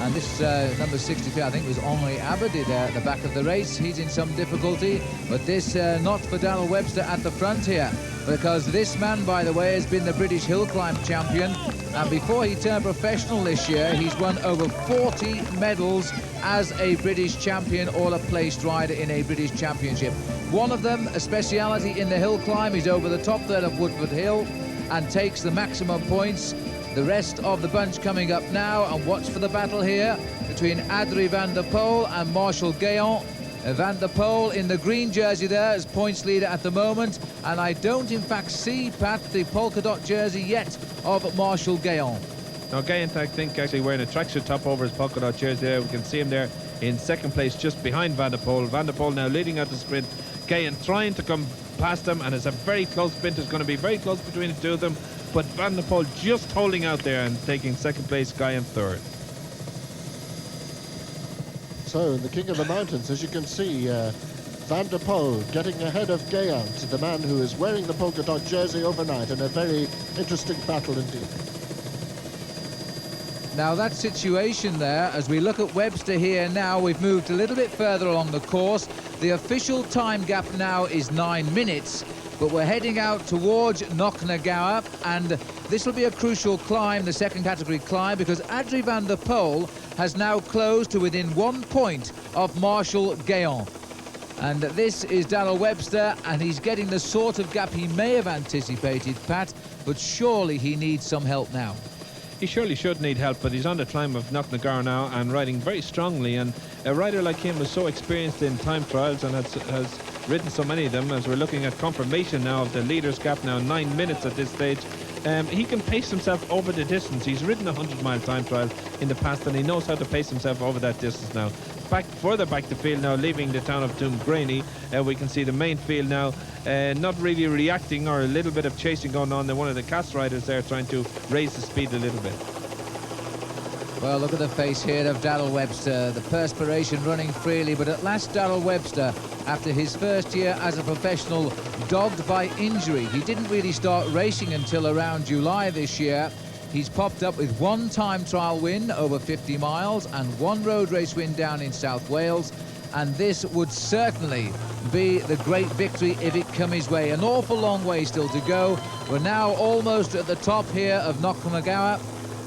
And this number 63, I think, was Henri Abadi there at the back of the race. He's in some difficulty, but this not for Daniel Webster at the front here, because this man, by the way, has been the British hill climb champion, and before he turned professional this year, he's won over 40 medals as a British champion or a placed rider in a British championship. One of them, a speciality in the hill climb, is over the top there of Woodford Hill and takes the maximum points. The rest of the bunch coming up now, and watch for the battle here between Adrie van der Poel and Marshal Guéant. Van der Poel in the green jersey there as points leader at the moment, and I don't in fact see, Pat, the polka dot jersey yet of Marshal Guéant. Now Guéant, I think, actually wearing a tracksuit top over his polka dot jersey there. We can see him there in second place just behind Van der Poel. Van der Poel now leading out the sprint. Guéant trying to come past him, and it's a very close sprint. It's going to be very close between the two of them, but Van der Poel just holding out there and taking second place, Guéant third. So, the King of the Mountains, as you can see, Van der Poel getting ahead of Guéant, the man who is wearing the polka dot jersey overnight, in a very interesting battle indeed. Now that situation there, as we look at Webster here now, we've moved a little bit further along the course. The official time gap now is 9 minutes, but we're heading out towards Knocknagower, and this will be a crucial climb, the second category climb, because Adrie van der Poel has now closed to within 1 point of Marshal Guéant. And this is Daniel Webster, and he's getting the sort of gap he may have anticipated, Pat, but surely he needs some help now. He surely should need help, but he's on the climb of Knocknagower now and riding very strongly, and a rider like him was so experienced in time trials and has ridden so many of them, as we're looking at confirmation now of the leader's gap now, 9 minutes at this stage. He can pace himself over the distance. He's ridden a 100-mile time trial in the past, and he knows how to pace himself over that distance now. Further back the field now, leaving the town of Doongraney, we can see the main field now not really reacting, or a little bit of chasing going on. One of the cast riders there trying to raise the speed a little bit. Well, look at the face here of Daniel Webster, the perspiration running freely, but at last Daniel Webster, after his first year as a professional, dogged by injury. He didn't really start racing until around July this year. He's popped up with one time trial win over 50 miles and one road race win down in South Wales, and this would certainly be the great victory if it come his way. An awful long way still to go. We're now almost at the top here of Knocknagower.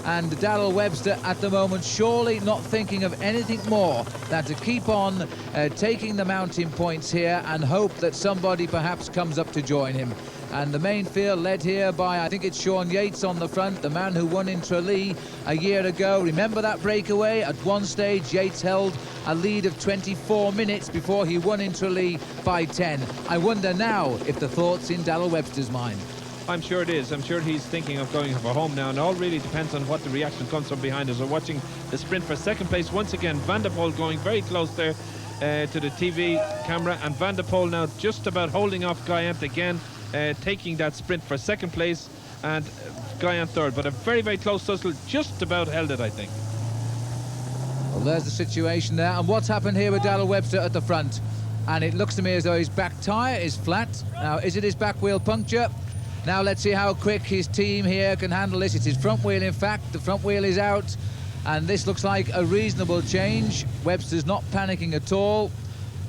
And Darrell Webster at the moment surely not thinking of anything more than to keep on taking the mountain points here and hope that somebody perhaps comes up to join him. And the main field led here by, I think it's Sean Yates on the front, the man who won in Tralee a year ago. Remember that breakaway? At one stage, Yates held a lead of 24 minutes before he won in Tralee by 10. I wonder now if the thought's in Darrell Webster's mind. I'm sure it is. I'm sure he's thinking of going for home now, and all really depends on what the reaction comes from behind us. We're watching the sprint for second place once again. Van der Poel going very close there to the TV camera, and Van der Poel now just about holding off Guyant again, taking that sprint for second place, and Guyant third. But a very, very close tussle, just about held it, I think. Well, there's the situation there, and what's happened here with Darrell Webster at the front? And it looks to me as though his back tyre is flat. Now, is it his back wheel puncture? Now let's see how quick his team here can handle this. It's his front wheel, in fact. The front wheel is out, and this looks like a reasonable change. Webster's not panicking at all.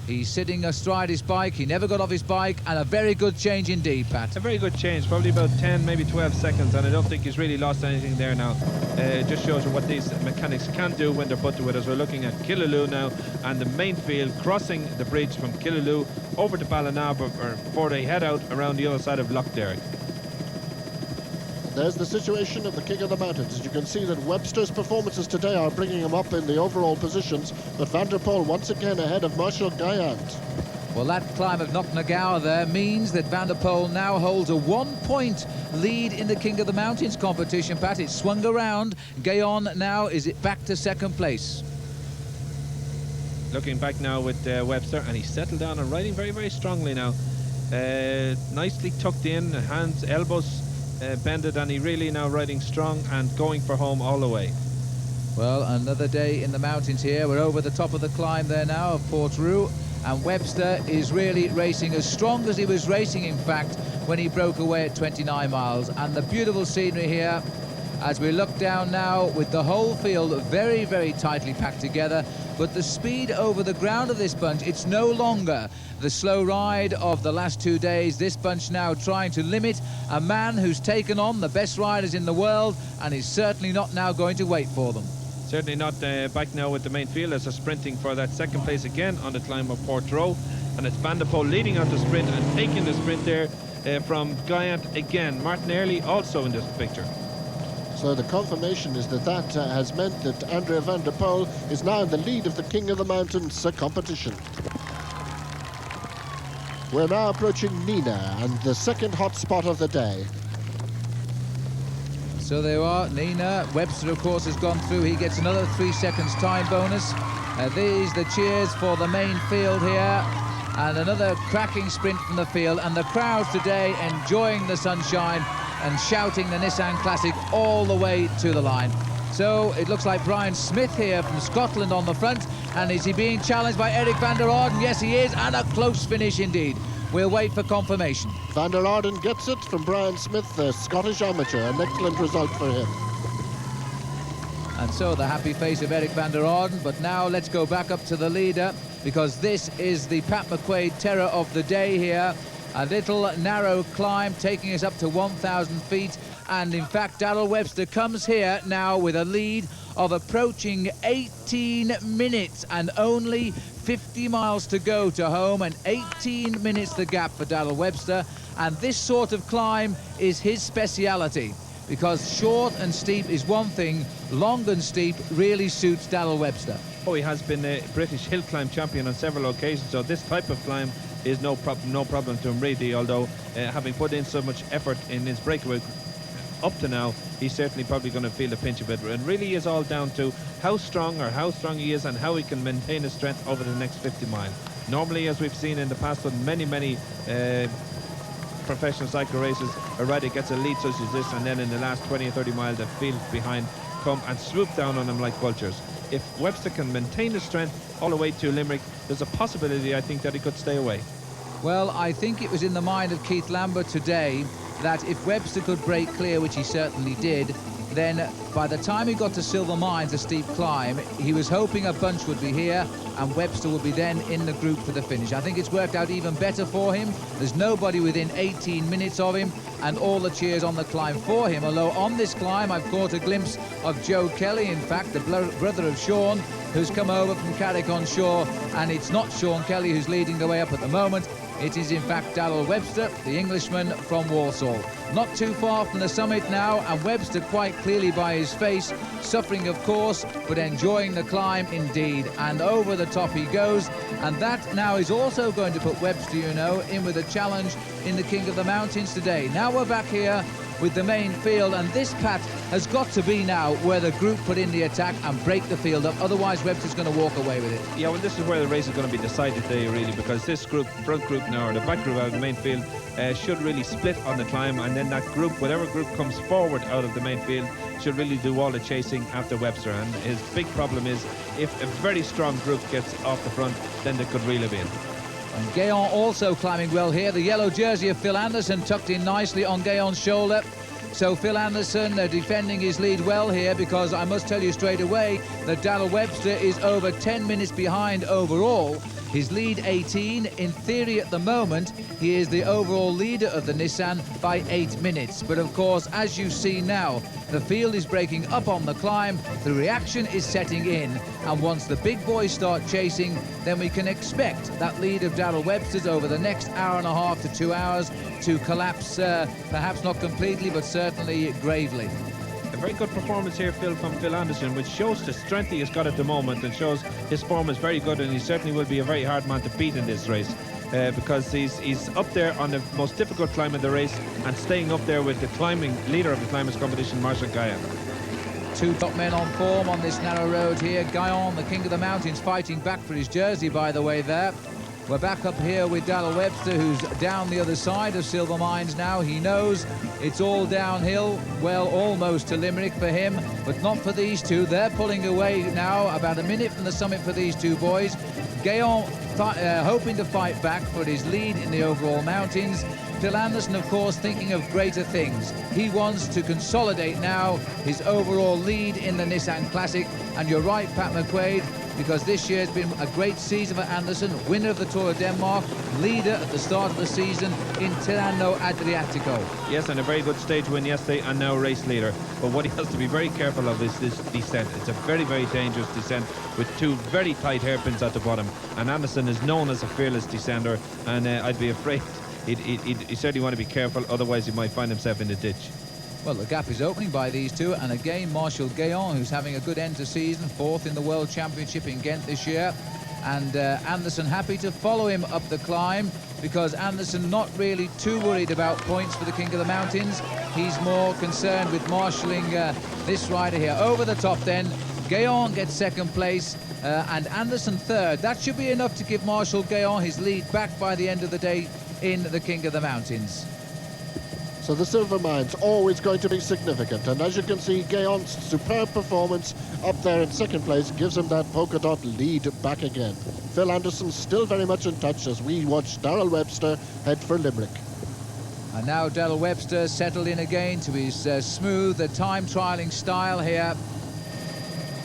He's sitting astride his bike. He never got off his bike, and a very good change indeed, Pat. A very good change, probably about 10, maybe 12 seconds, and I don't think he's really lost anything there now. It just shows you what these mechanics can do when they're put to it, as we're looking at Killaloe now, and the main field crossing the bridge from Killaloe over to Ballinaber before they head out around the other side of Lough Derg. There's the situation of the King of the Mountains. As you can see that Webster's performances today are bringing him up in the overall positions, but Van der Poel once again ahead of Marshall Guyant. Well, that climb of Knocknagow there means that Van der Poel now holds a 1-point lead in the King of the Mountains competition, Pat. It's swung around. Gayon now is it back to second place. Looking back now with Webster, and he's settled down and riding very, very strongly now. Nicely tucked in, hands, elbows bended, and he really now riding strong and going for home all the way. Well, another day in the mountains here. We're over the top of the climb there now of Portrou, and Webster is really racing as strong as he was racing, in fact, when he broke away at 29 miles. And the beautiful scenery here as we look down now with the whole field very, very tightly packed together. But the speed over the ground of this bunch, it's no longer the slow ride of the last 2 days. This bunch now trying to limit a man who's taken on the best riders in the world, and is certainly not now going to wait for them. Certainly not back now with the main field, as they're sprinting for that second place again on the climb of Portrou, and it's Van der Poel leading on the sprint and taking the sprint there from Guyant again. Martin Early also in this picture. So the confirmation is that has meant that Andrea Van der Poel is now in the lead of the King of the Mountains competition. We're now approaching Nina and the second hot spot of the day. So there are Nina. Webster, of course, has gone through. He gets another 3 seconds time bonus. These the cheers for the main field here, and another cracking sprint from the field, and the crowds today enjoying the sunshine and shouting the Nissan Classic all the way to the line. So it looks like Brian Smith here from Scotland on the front, and is he being challenged by Eric van der Orden? Yes, he is, and a close finish indeed. We'll wait for confirmation. Van der Orden gets it from Brian Smith, the Scottish amateur. An excellent result for him. And so the happy face of Eric van der Orden. But now let's go back up to the leader, because this is the Pat McQuaid terror of the day here. A little narrow climb taking us up to 1,000 feet. And in fact, Darrell Webster comes here now with a lead of approaching 18 minutes and only 50 miles to go to home, and 18 minutes the gap for Darrell Webster. And this sort of climb is his speciality, because short and steep is one thing, long and steep really suits Darrell Webster. Oh, he has been a British hill climb champion on several occasions, so this type of climb is no problem to him really, although having put in so much effort in his breakaway up to now, he's certainly probably going to feel the pinch a bit. And really is all down to how strong he is and how he can maintain his strength over the next 50 miles. Normally, as we've seen in the past with many professional cycle races, a rider gets a lead such as this, and then in the last 20 or 30 miles the field behind come and swoop down on him like vultures. If Webster can maintain his strength all the way to Limerick, there's a possibility, I think, that he could stay away. Well, I think it was in the mind of Keith Lambert today that if Webster could break clear, which he certainly did, then by the time he got to Silver Mines, a steep climb, he was hoping a bunch would be here and Webster would be then in the group for the finish. I think it's worked out even better for him. There's nobody within 18 minutes of him, and all the cheers on the climb for him. Although on this climb, I've caught a glimpse of Joe Kelly, in fact, the brother of Sean, who's come over from Carrick-on-Shore, and it's not Sean Kelly who's leading the way up at the moment. It is, in fact, Darrell Webster, the Englishman from Walsall. Not too far from the summit now, and Webster quite clearly by his face, suffering, of course, but enjoying the climb indeed. And over the top he goes, and that now is also going to put Webster, you know, in with a challenge in the King of the Mountains today. Now we're back here with the main field, and this, Pat, has got to be now where the group put in the attack and break the field up. Otherwise, Webster's going to walk away with it. Yeah, well, this is where the race is going to be decided today, really, because this group, front group now, or the back group out of the main field, should really split on the climb, and then that group, whatever group comes forward out of the main field, should really do all the chasing after Webster. And his big problem is, if a very strong group gets off the front, then they could reel him in. And Gaon also climbing well here. The yellow jersey of Phil Anderson tucked in nicely on Gaon's shoulder. So Phil Anderson defending his lead well here, because I must tell you straight away that Darrell Webster is over 10 minutes behind overall. His lead 18. In theory at the moment, he is the overall leader of the Nissan by 8 minutes. But of course, as you see now, the field is breaking up on the climb, the reaction is setting in, and once the big boys start chasing, then we can expect that lead of Darrell Webster's over the next hour and a half to 2 hours to collapse, perhaps not completely, but certainly gravely. A very good performance here, Phil, from Phil Anderson, which shows the strength he has got at the moment and shows his form is very good, and he certainly will be a very hard man to beat in this race, because he's up there on the most difficult climb in the race and staying up there with the climbing leader of the climbers competition, Marshall Guyon. Two top men on form on this narrow road here. Guyon, the King of the Mountains, fighting back for his jersey, by the way, there. We're back up here with Darrell Webster, who's down the other side of Silver Mines now. He knows it's all downhill, well, almost to Limerick for him, but not for these two. They're pulling away now, about a minute from the summit for these two boys. Gaon hoping to fight back for his lead in the overall mountains. Phil Anderson, of course, thinking of greater things. He wants to consolidate now his overall lead in the Nissan Classic. And you're right, Pat McQuaid, because this year has been a great season for Anderson, winner of the Tour of Denmark, leader at the start of the season in Tirano Adriatico. Yes, and a very good stage win yesterday, and now race leader. But what he has to be very careful of is this descent. It's a very, very dangerous descent with two very tight hairpins at the bottom. And Anderson is known as a fearless descender, and I'd be afraid he certainly want to be careful, otherwise he might find himself in the ditch. Well, the gap is opening by these two, and again Marshall Guyon, who's having a good end to season, fourth in the World Championship in Ghent this year, and Anderson happy to follow him up the climb, because Anderson not really too worried about points for the King of the Mountains. He's more concerned with marshalling this rider here. Over the top then, Guyon gets second place, and Anderson third. That should be enough to give Marshall Guyon his lead back by the end of the day in the King of the Mountains. So the Silver Mines always going to be significant, and as you can see, Gayon's superb performance up there in second place gives him that polka dot lead back again. Phil Anderson still very much in touch as we watch Darrell Webster head for Limerick. And now Darrell Webster settled in again to his smooth time trialling style here,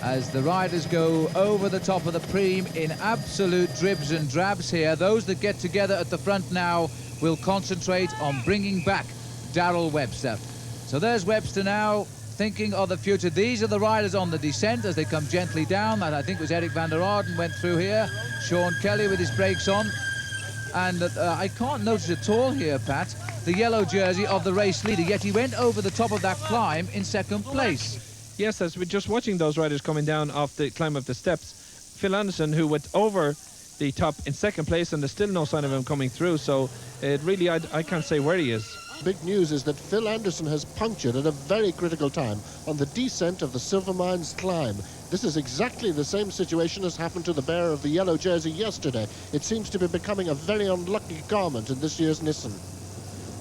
as the riders go over the top of the Preem in absolute dribs and drabs here. Those that get together at the front now will concentrate on bringing back Darrell Webster. So there's Webster now, thinking of the future. These are the riders on the descent as they come gently down. That I think was Eric van der Arden went through here. Sean Kelly with his brakes on. And I can't notice at all here, Pat, the yellow jersey of the race leader, yet he went over the top of that climb in second place. Yes, as we're just watching those riders coming down off the climb of the steps, Phil Anderson, who went over the top in second place, and there's still no sign of him coming through, so it really, I can't say where he is. Big news is that Phil Anderson has punctured at a very critical time on the descent of the Silver Mines climb. This is exactly the same situation as happened to the bearer of the yellow jersey yesterday. It seems to be becoming a very unlucky garment in this year's Nissan.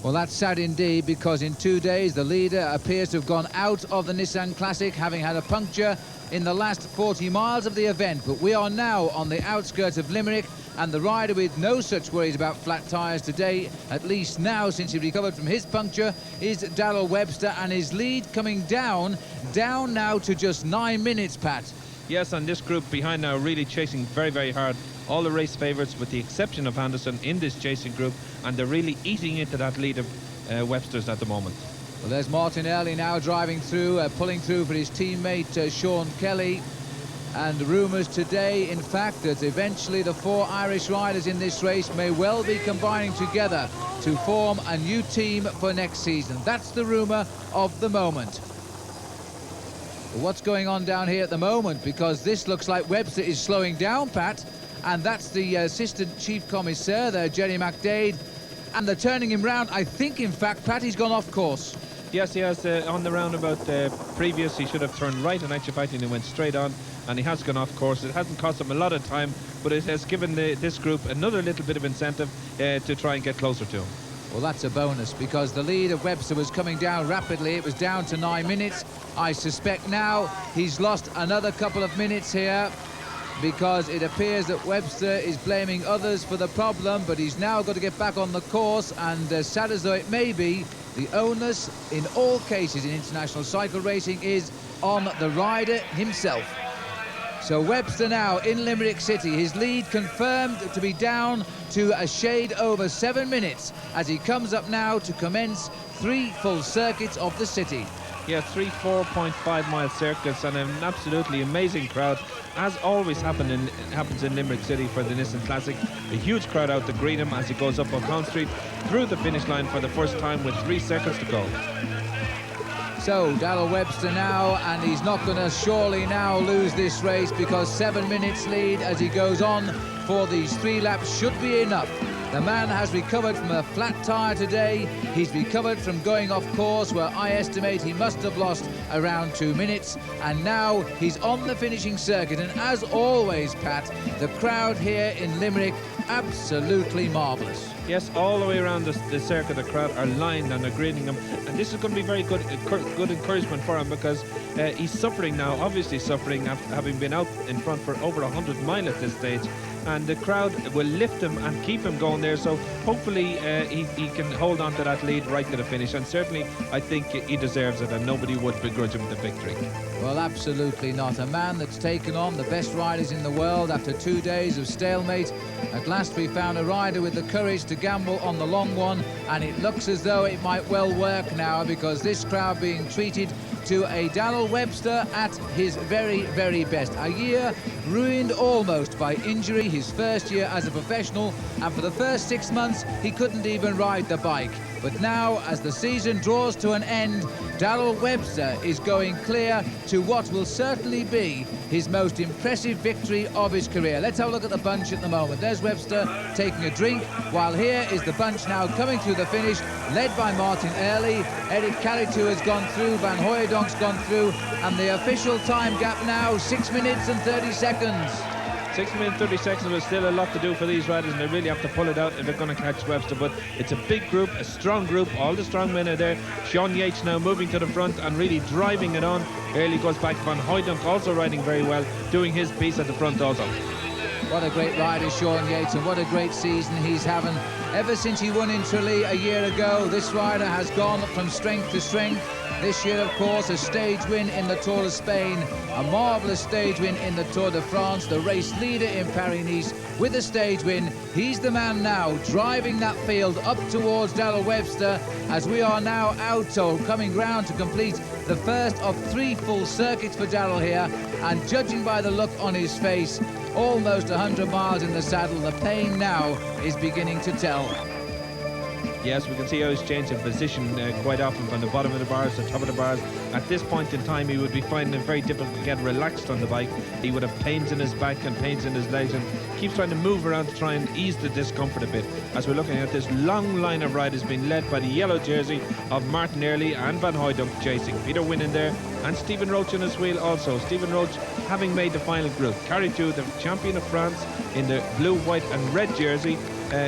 Well, that's sad indeed, because in 2 days the leader appears to have gone out of the Nissan Classic, having had a puncture in the last 40 miles of the event. But we are now on the outskirts of Limerick, And the rider with no such worries about flat tyres today, at least now since he recovered from his puncture, is Darrell Webster, and his lead coming down now to just 9 minutes, Pat. Yes, and this group behind now really chasing very, very hard. All the race favourites, with the exception of Anderson, in this chasing group, and they're really eating into that lead of Webster's at the moment. Well, there's Martin Early now driving through, pulling through for his teammate Sean Kelly. And rumours today, in fact, that eventually the 4 Irish riders in this race may well be combining together to form a new team for next season. That's the rumour of the moment. What's going on down here at the moment? Because this looks like Webster is slowing down, Pat, and that's the Assistant Chief Commissaire there, Jerry McDade, and they're turning him round. I think, in fact, Pat, he's gone off course. Yes, he has. On the roundabout previous, he should have turned right, in actual fact, and he went straight on, and he has gone off course. It hasn't cost him a lot of time, but it has given this group another little bit of incentive to try and get closer to him. Well, that's a bonus, because the lead of Webster was coming down rapidly. It was down to 9 minutes. I suspect now he's lost another couple of minutes here, because it appears that Webster is blaming others for the problem, but he's now got to get back on the course, and sad as though it may be, the onus in all cases in international cycle racing is on the rider himself. So Webster now in Limerick City, his lead confirmed to be down to a shade over 7 minutes as he comes up now to commence 3 full circuits of the city. Yeah, 3 4.5-mile circuits and an absolutely amazing crowd, as always happens in Limerick City for the Nissan Classic. A huge crowd out to greet him as he goes up O'Connell Street through the finish line for the first time with 3 seconds to go. So Darrell Webster now, and he's not going to surely now lose this race, because 7 minutes lead as he goes on for these 3 laps should be enough. The man has recovered from a flat tyre today. He's recovered from going off course, where I estimate he must have lost around 2 minutes. And now he's on the finishing circuit. And as always, Pat, the crowd here in Limerick, absolutely marvellous. Yes, all the way around the circuit, the crowd are lined and they're greeting him. And this is going to be very good encouragement for him, because he's suffering now, obviously suffering after having been out in front for over 100 miles at this stage. And the crowd will lift him and keep him going there. So hopefully he can hold on to that lead right to the finish. And certainly I think he deserves it, and nobody would begrudge him the victory. Well, absolutely not. A man that's taken on the best riders in the world after 2 days of stalemate. At last we found a rider with the courage to gamble on the long one, and it looks as though it might well work now, because this crowd being treated to a Darrell Webster at his very, very best. A year ruined almost by injury, his first year as a professional, and for the first 6 months he couldn't even ride the bike. But now, as the season draws to an end, Darrell Webster is going clear to what will certainly be his most impressive victory of his career. Let's have a look at the bunch at the moment. There's Webster taking a drink, while here is the bunch now coming through the finish, led by Martin Early. Eric Carritou has gone through, Van Hooydonk's gone through, and the official time gap now 6 minutes and 30 seconds. 6 minutes 30 seconds, but still a lot to do for these riders, and they really have to pull it out if they're going to catch Webster. But it's a big group, a strong group. All the strong men are there. Sean Yates now moving to the front and really driving it on. Early goes back. Van Hooydonk also riding very well, doing his piece at the front also. What a great rider Sean Yates, and what a great season he's having. Ever since he won in Tralee a year ago, this rider has gone from strength to strength. This year, of course, a stage win in the Tour of Spain, a marvellous stage win in the Tour de France, the race leader in Paris-Nice with a stage win. He's the man now driving that field up towards Darrell Webster, as we are now out, or coming round to complete the first of 3 full circuits for Darrell here. And judging by the look on his face, almost 100 miles in the saddle, the pain now is beginning to tell. Yes, we can see how he's changing position quite often from the bottom of the bars to the top of the bars. At this point in time, he would be finding it very difficult to get relaxed on the bike. He would have pains in his back and pains in his legs, and keeps trying to move around to try and ease the discomfort a bit. As we're looking at this long line of riders being led by the yellow jersey of Martin Early and Van Hooydonk chasing. Peter Wynn in there, and Stephen Roach in his wheel also. Stephen Roach having made the final group. Carritou, the champion of France, in the blue, white and red jersey.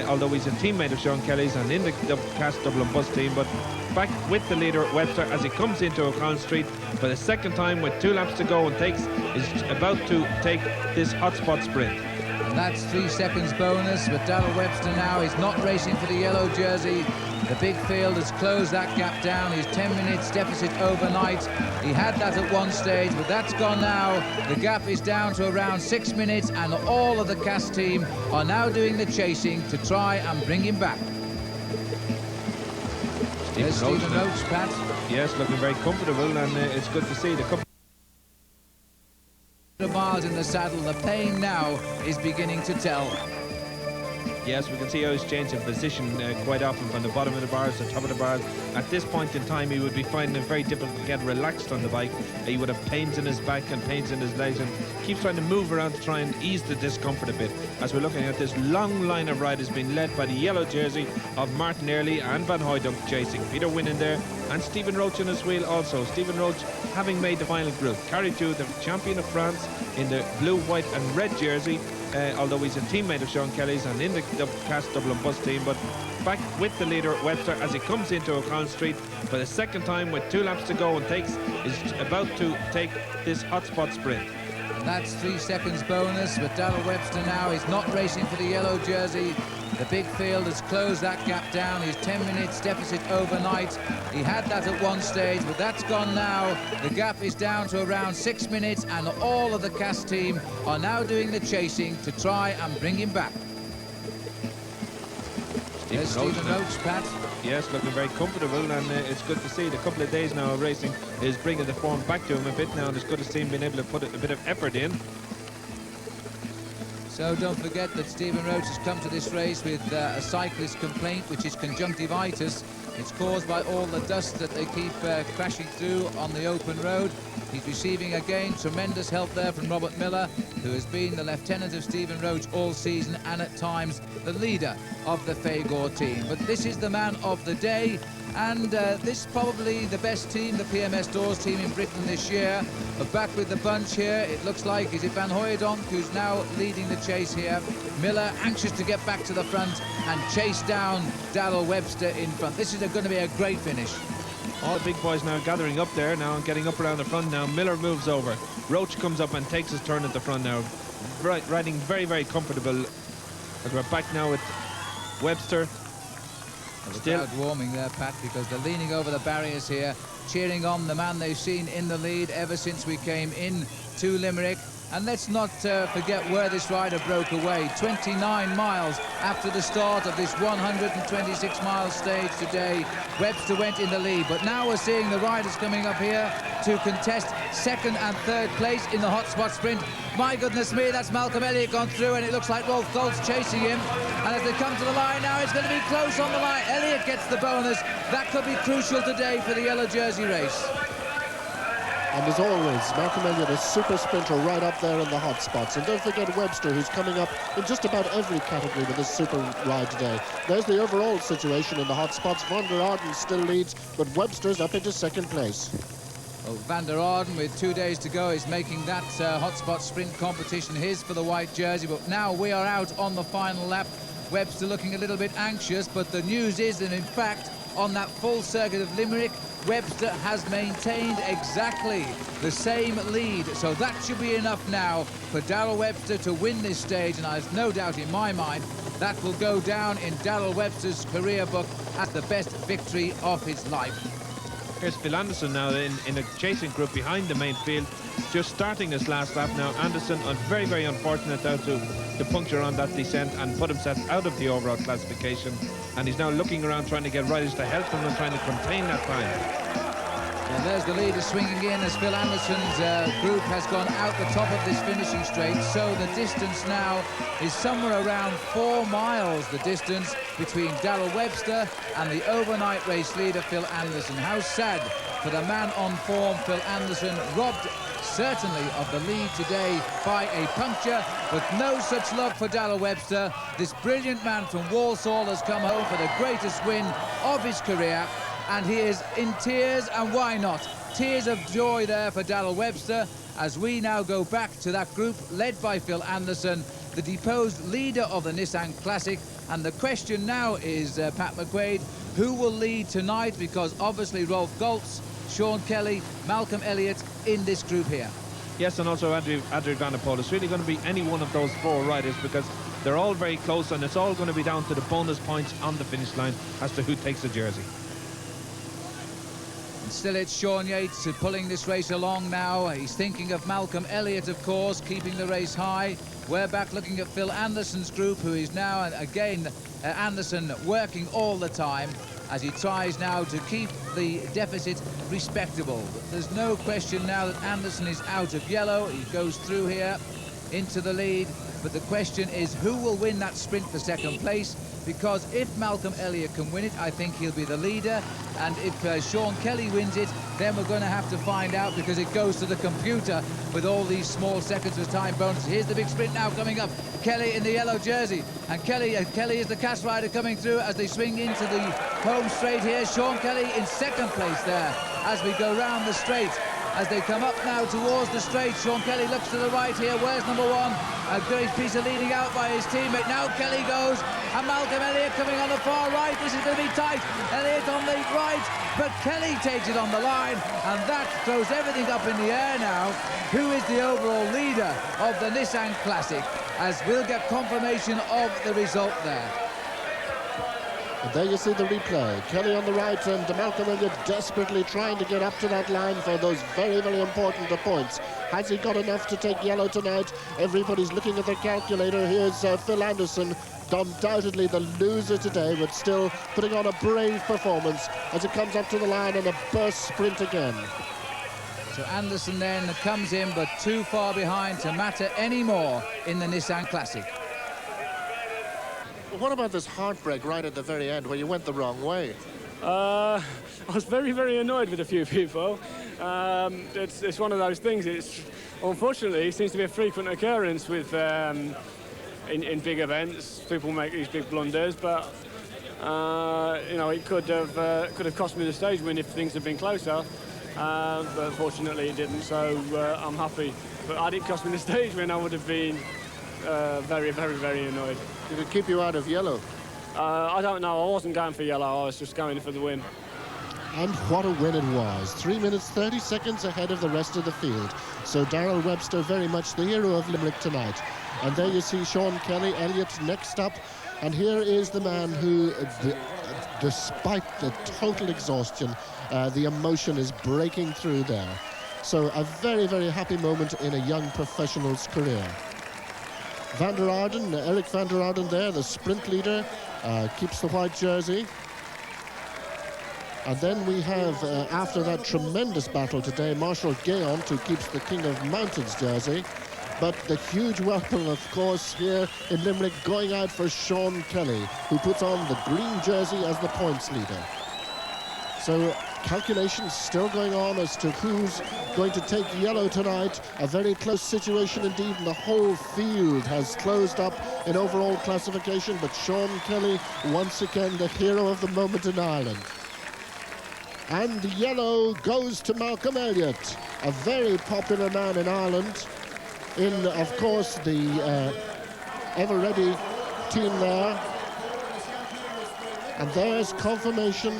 Although he's a teammate of Sean Kelly's and in the Cast Dublin bus team, but back with the leader Webster as he comes into O'Connell Street for the second time with 2 laps to go, and is about to take this hotspot sprint. And that's 3 seconds bonus, but Darrell Webster now is not racing for the yellow jersey. The big field has closed that gap down. His 10 minutes deficit overnight. He had that at one stage, but that's gone now. The gap is down to around 6 minutes, and all of the CAS team are now doing the chasing to try and bring him back. There's Stephen Roach, Pat. Yes, looking very comfortable, and it's good to see the miles in the saddle. The pain now is beginning to tell. Yes, we can see how he's changing position quite often from the bottom of the bars to the top of the bars. At this point in time, he would be finding it very difficult to get relaxed on the bike. He would have pains in his back and pains in his legs, and keeps trying to move around to try and ease the discomfort a bit. As we're looking at this long line of riders being led by the yellow jersey of Martin Early and Van Hooydonk chasing. Peter Wynn in there, and Stephen Roach in his wheel also. Stephen Roach having made the final group. Carried through the champion of France in the blue, white and red jersey. Although he's a teammate of Sean Kelly's and in the CAS Dublin bus team, but back with the leader Webster as he comes into O'Connell Street for the second time with 2 laps to go and is about to take this hotspot sprint. And that's 3 seconds bonus, but Darrell Webster now is not racing for the yellow jersey. The big field has closed that gap down. His 10 minutes deficit overnight. He had that at one stage, but that's gone now. The gap is down to around 6 minutes, and all of the CAS team are now doing the chasing to try and bring him back. There's Stephen Roach, Pat. Yes, looking very comfortable, and it's good to see. The couple of days now of racing is bringing the form back to him a bit now, and it's good to see him being able to put a bit of effort in. So don't forget that Stephen Roach has come to this race with a cyclist complaint, which is conjunctivitis. It's caused by all the dust that they keep crashing through on the open road. He's receiving again tremendous help there from Robert Miller, who has been the lieutenant of Stephen Roach all season and at times the leader of the Fagor team. But this is the man of the day, and this is probably the best team, the PMS Doors team in Britain this year. But back with the bunch here, it looks like, is it Van Hooydonk who's now leading the chase here? Miller anxious to get back to the front and chase down Darrell Webster in front. This is going to be a great finish. All the big boys now gathering up there now and getting up around the front now. Miller moves over. Roach comes up and takes his turn at the front now. Riding very, very comfortable. As we're back now with Webster. Still crowd warming there, Pat, because they're leaning over the barriers here, cheering on the man they've seen in the lead ever since we came in to Limerick. And let's not forget where this rider broke away. 29 miles after the start of this 126-mile stage today, Webster went in the lead. But now we're seeing the riders coming up here to contest second and third place in the hotspot sprint. My goodness me, that's Malcolm Elliott gone through, and it looks like Rolf Goltz chasing him. And as they come to the line now, it's going to be close on the line. Elliott gets the bonus. That could be crucial today for the yellow jersey race. And as always, Malcolm Elliott, a super sprinter right up there in the hot spots. And don't forget Webster, who's coming up in just about every category with his super ride today. There's the overall situation in the hot spots. Van der Arden still leads, but Webster's up into second place. Well, Van der Arden, with 2 days to go, is making that hotspot sprint competition his for the white jersey. But now we are out on the final lap. Webster looking a little bit anxious, but the news is that, in fact, on that full circuit of Limerick, Webster has maintained exactly the same lead. So that should be enough now for Darrell Webster to win this stage. And there's no doubt in my mind that will go down in Darrell Webster's career book as the best victory of his life. Here's Phil Anderson now in a chasing group behind the main field, just starting this last lap now. Anderson, very, very unfortunate now to puncture on that descent and put himself out of the overall classification. And he's now looking around trying to get riders to help him and trying to contain that time. And there's the leader swinging in as Phil Anderson's group has gone out the top of this finishing straight. So the distance now is somewhere around 4 miles, the distance between Darrell Webster and the overnight race leader, Phil Anderson. How sad for the man on form, Phil Anderson, robbed certainly of the lead today by a puncture, but no such luck for Darrell Webster. This brilliant man from Walsall has come home for the greatest win of his career, and he is in tears, and why not? Tears of joy there for Darrell Webster as we now go back to that group led by Phil Anderson, the deposed leader of the Nissan Classic. And the question now is, Pat McQuaid, who will lead tonight? Because obviously Rolf Goltz, Sean Kelly, Malcolm Elliott in this group here. Yes, and also Andrew Van der Poel. It's really going to be any one of those 4 riders because they're all very close, and it's all going to be down to the bonus points on the finish line as to who takes the jersey. And still it's Sean Yates pulling this race along now. He's thinking of Malcolm Elliott, of course, keeping the race high. We're back looking at Phil Anderson's group, who is now, again, Anderson working all the time as he tries now to keep the deficit respectable. But there's no question now that Anderson is out of yellow. He goes through here into the lead. But the question is who will win that sprint for second place? Because if Malcolm Elliott can win it, I think he'll be the leader. And if Sean Kelly wins it, then we're going to have to find out, because it goes to the computer with all these small seconds of time bonuses. Here's the big sprint now coming up. Kelly in the yellow jersey. And Kelly is the cash rider coming through as they swing into the home straight here. Sean Kelly in second place there as we go round the straight. As they come up now towards the straight, Sean Kelly looks to the right here. Where's number 1? A great piece of leading out by his teammate. Now Kelly goes, and Malcolm Elliott coming on the far right. This is going to be tight. Elliott on the right, but Kelly takes it on the line, and that throws everything up in the air now. Who is the overall leader of the Nissan Classic? As we'll get confirmation of the result there. And there you see the replay. Kelly on the right and Malcolm Elliott desperately trying to get up to that line for those very, very important points. Has he got enough to take yellow tonight? Everybody's looking at their calculator. Here's Phil Anderson, undoubtedly the loser today, but still putting on a brave performance as it comes up to the line and a burst sprint again. So Anderson then comes in, but too far behind to matter anymore in the Nissan Classic. What about this heartbreak right at the very end where you went the wrong way? I was very, very annoyed with a few people. It's one of those things. It's unfortunately it seems to be a frequent occurrence with in big events. People make these big blunders, but you know, it could have cost me the stage win if things had been closer. But unfortunately it didn't. So I'm happy. But had it cost me the stage win, I would have been very, very, very annoyed. Did it keep you out of yellow? I don't know. I wasn't going for yellow. I was just going for the win. And what a win it was. 3 minutes 30 seconds ahead of the rest of the field. So Darrell Webster very much the hero of Limerick tonight. And there you see Sean Kelly, Elliott next up. And here is the man who, despite the total exhaustion, the emotion is breaking through there. So a very, very happy moment in a young professional's career. Van der Arden, Eric Van der Arden there, the sprint leader, keeps the white jersey. And then we have, after that tremendous battle today, Marshall Guéant, who keeps the King of Mountains jersey. But the huge welcome, of course, here in Limerick going out for Sean Kelly, who puts on the green jersey as the points leader. So calculations still going on as to who's going to take yellow tonight. A very close situation indeed, and the whole field has closed up in overall classification. But Sean Kelly, once again, the hero of the moment in Ireland. And yellow goes to Malcolm Elliott, a very popular man in Ireland. In, of course, the ever-ready team there. And there's confirmation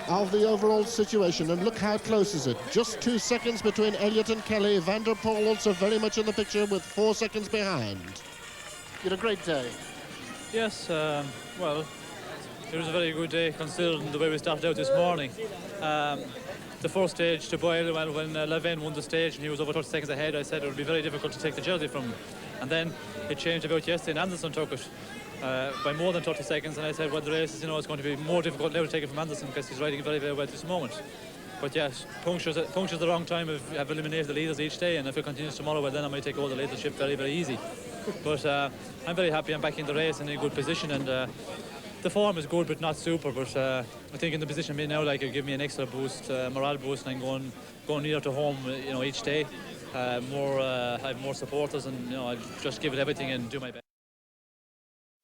of the overall situation, and look how close is it. Just 2 seconds between Elliott and Kelly. Van der Poel also very much in the picture with 4 seconds behind. You had a great day. Yes, well, it was a very good day considering the way we started out this morning. The first stage to Boyle, when Levin won the stage and he was over 30 seconds ahead, I said it would be very difficult to take the jersey from him. And then it changed about yesterday and Anderson took it by more than 30 seconds, and I said, well, the race is, you know, it's going to be more difficult now to take it from Anderson because he's riding very, very well at this moment. But yes, puncture's the wrong time. I've eliminated the leaders each day, and if it continues tomorrow, well, then I might take over the leadership very, very easy. But I'm very happy I'm back in the race and in a good position, and the form is good but not super, but I think in the position I'm in now, like, it'll give me an extra boost, morale boost, and I'm going nearer to home, you know, each day. I have more supporters, and, you know, I'll just give it everything and do my best.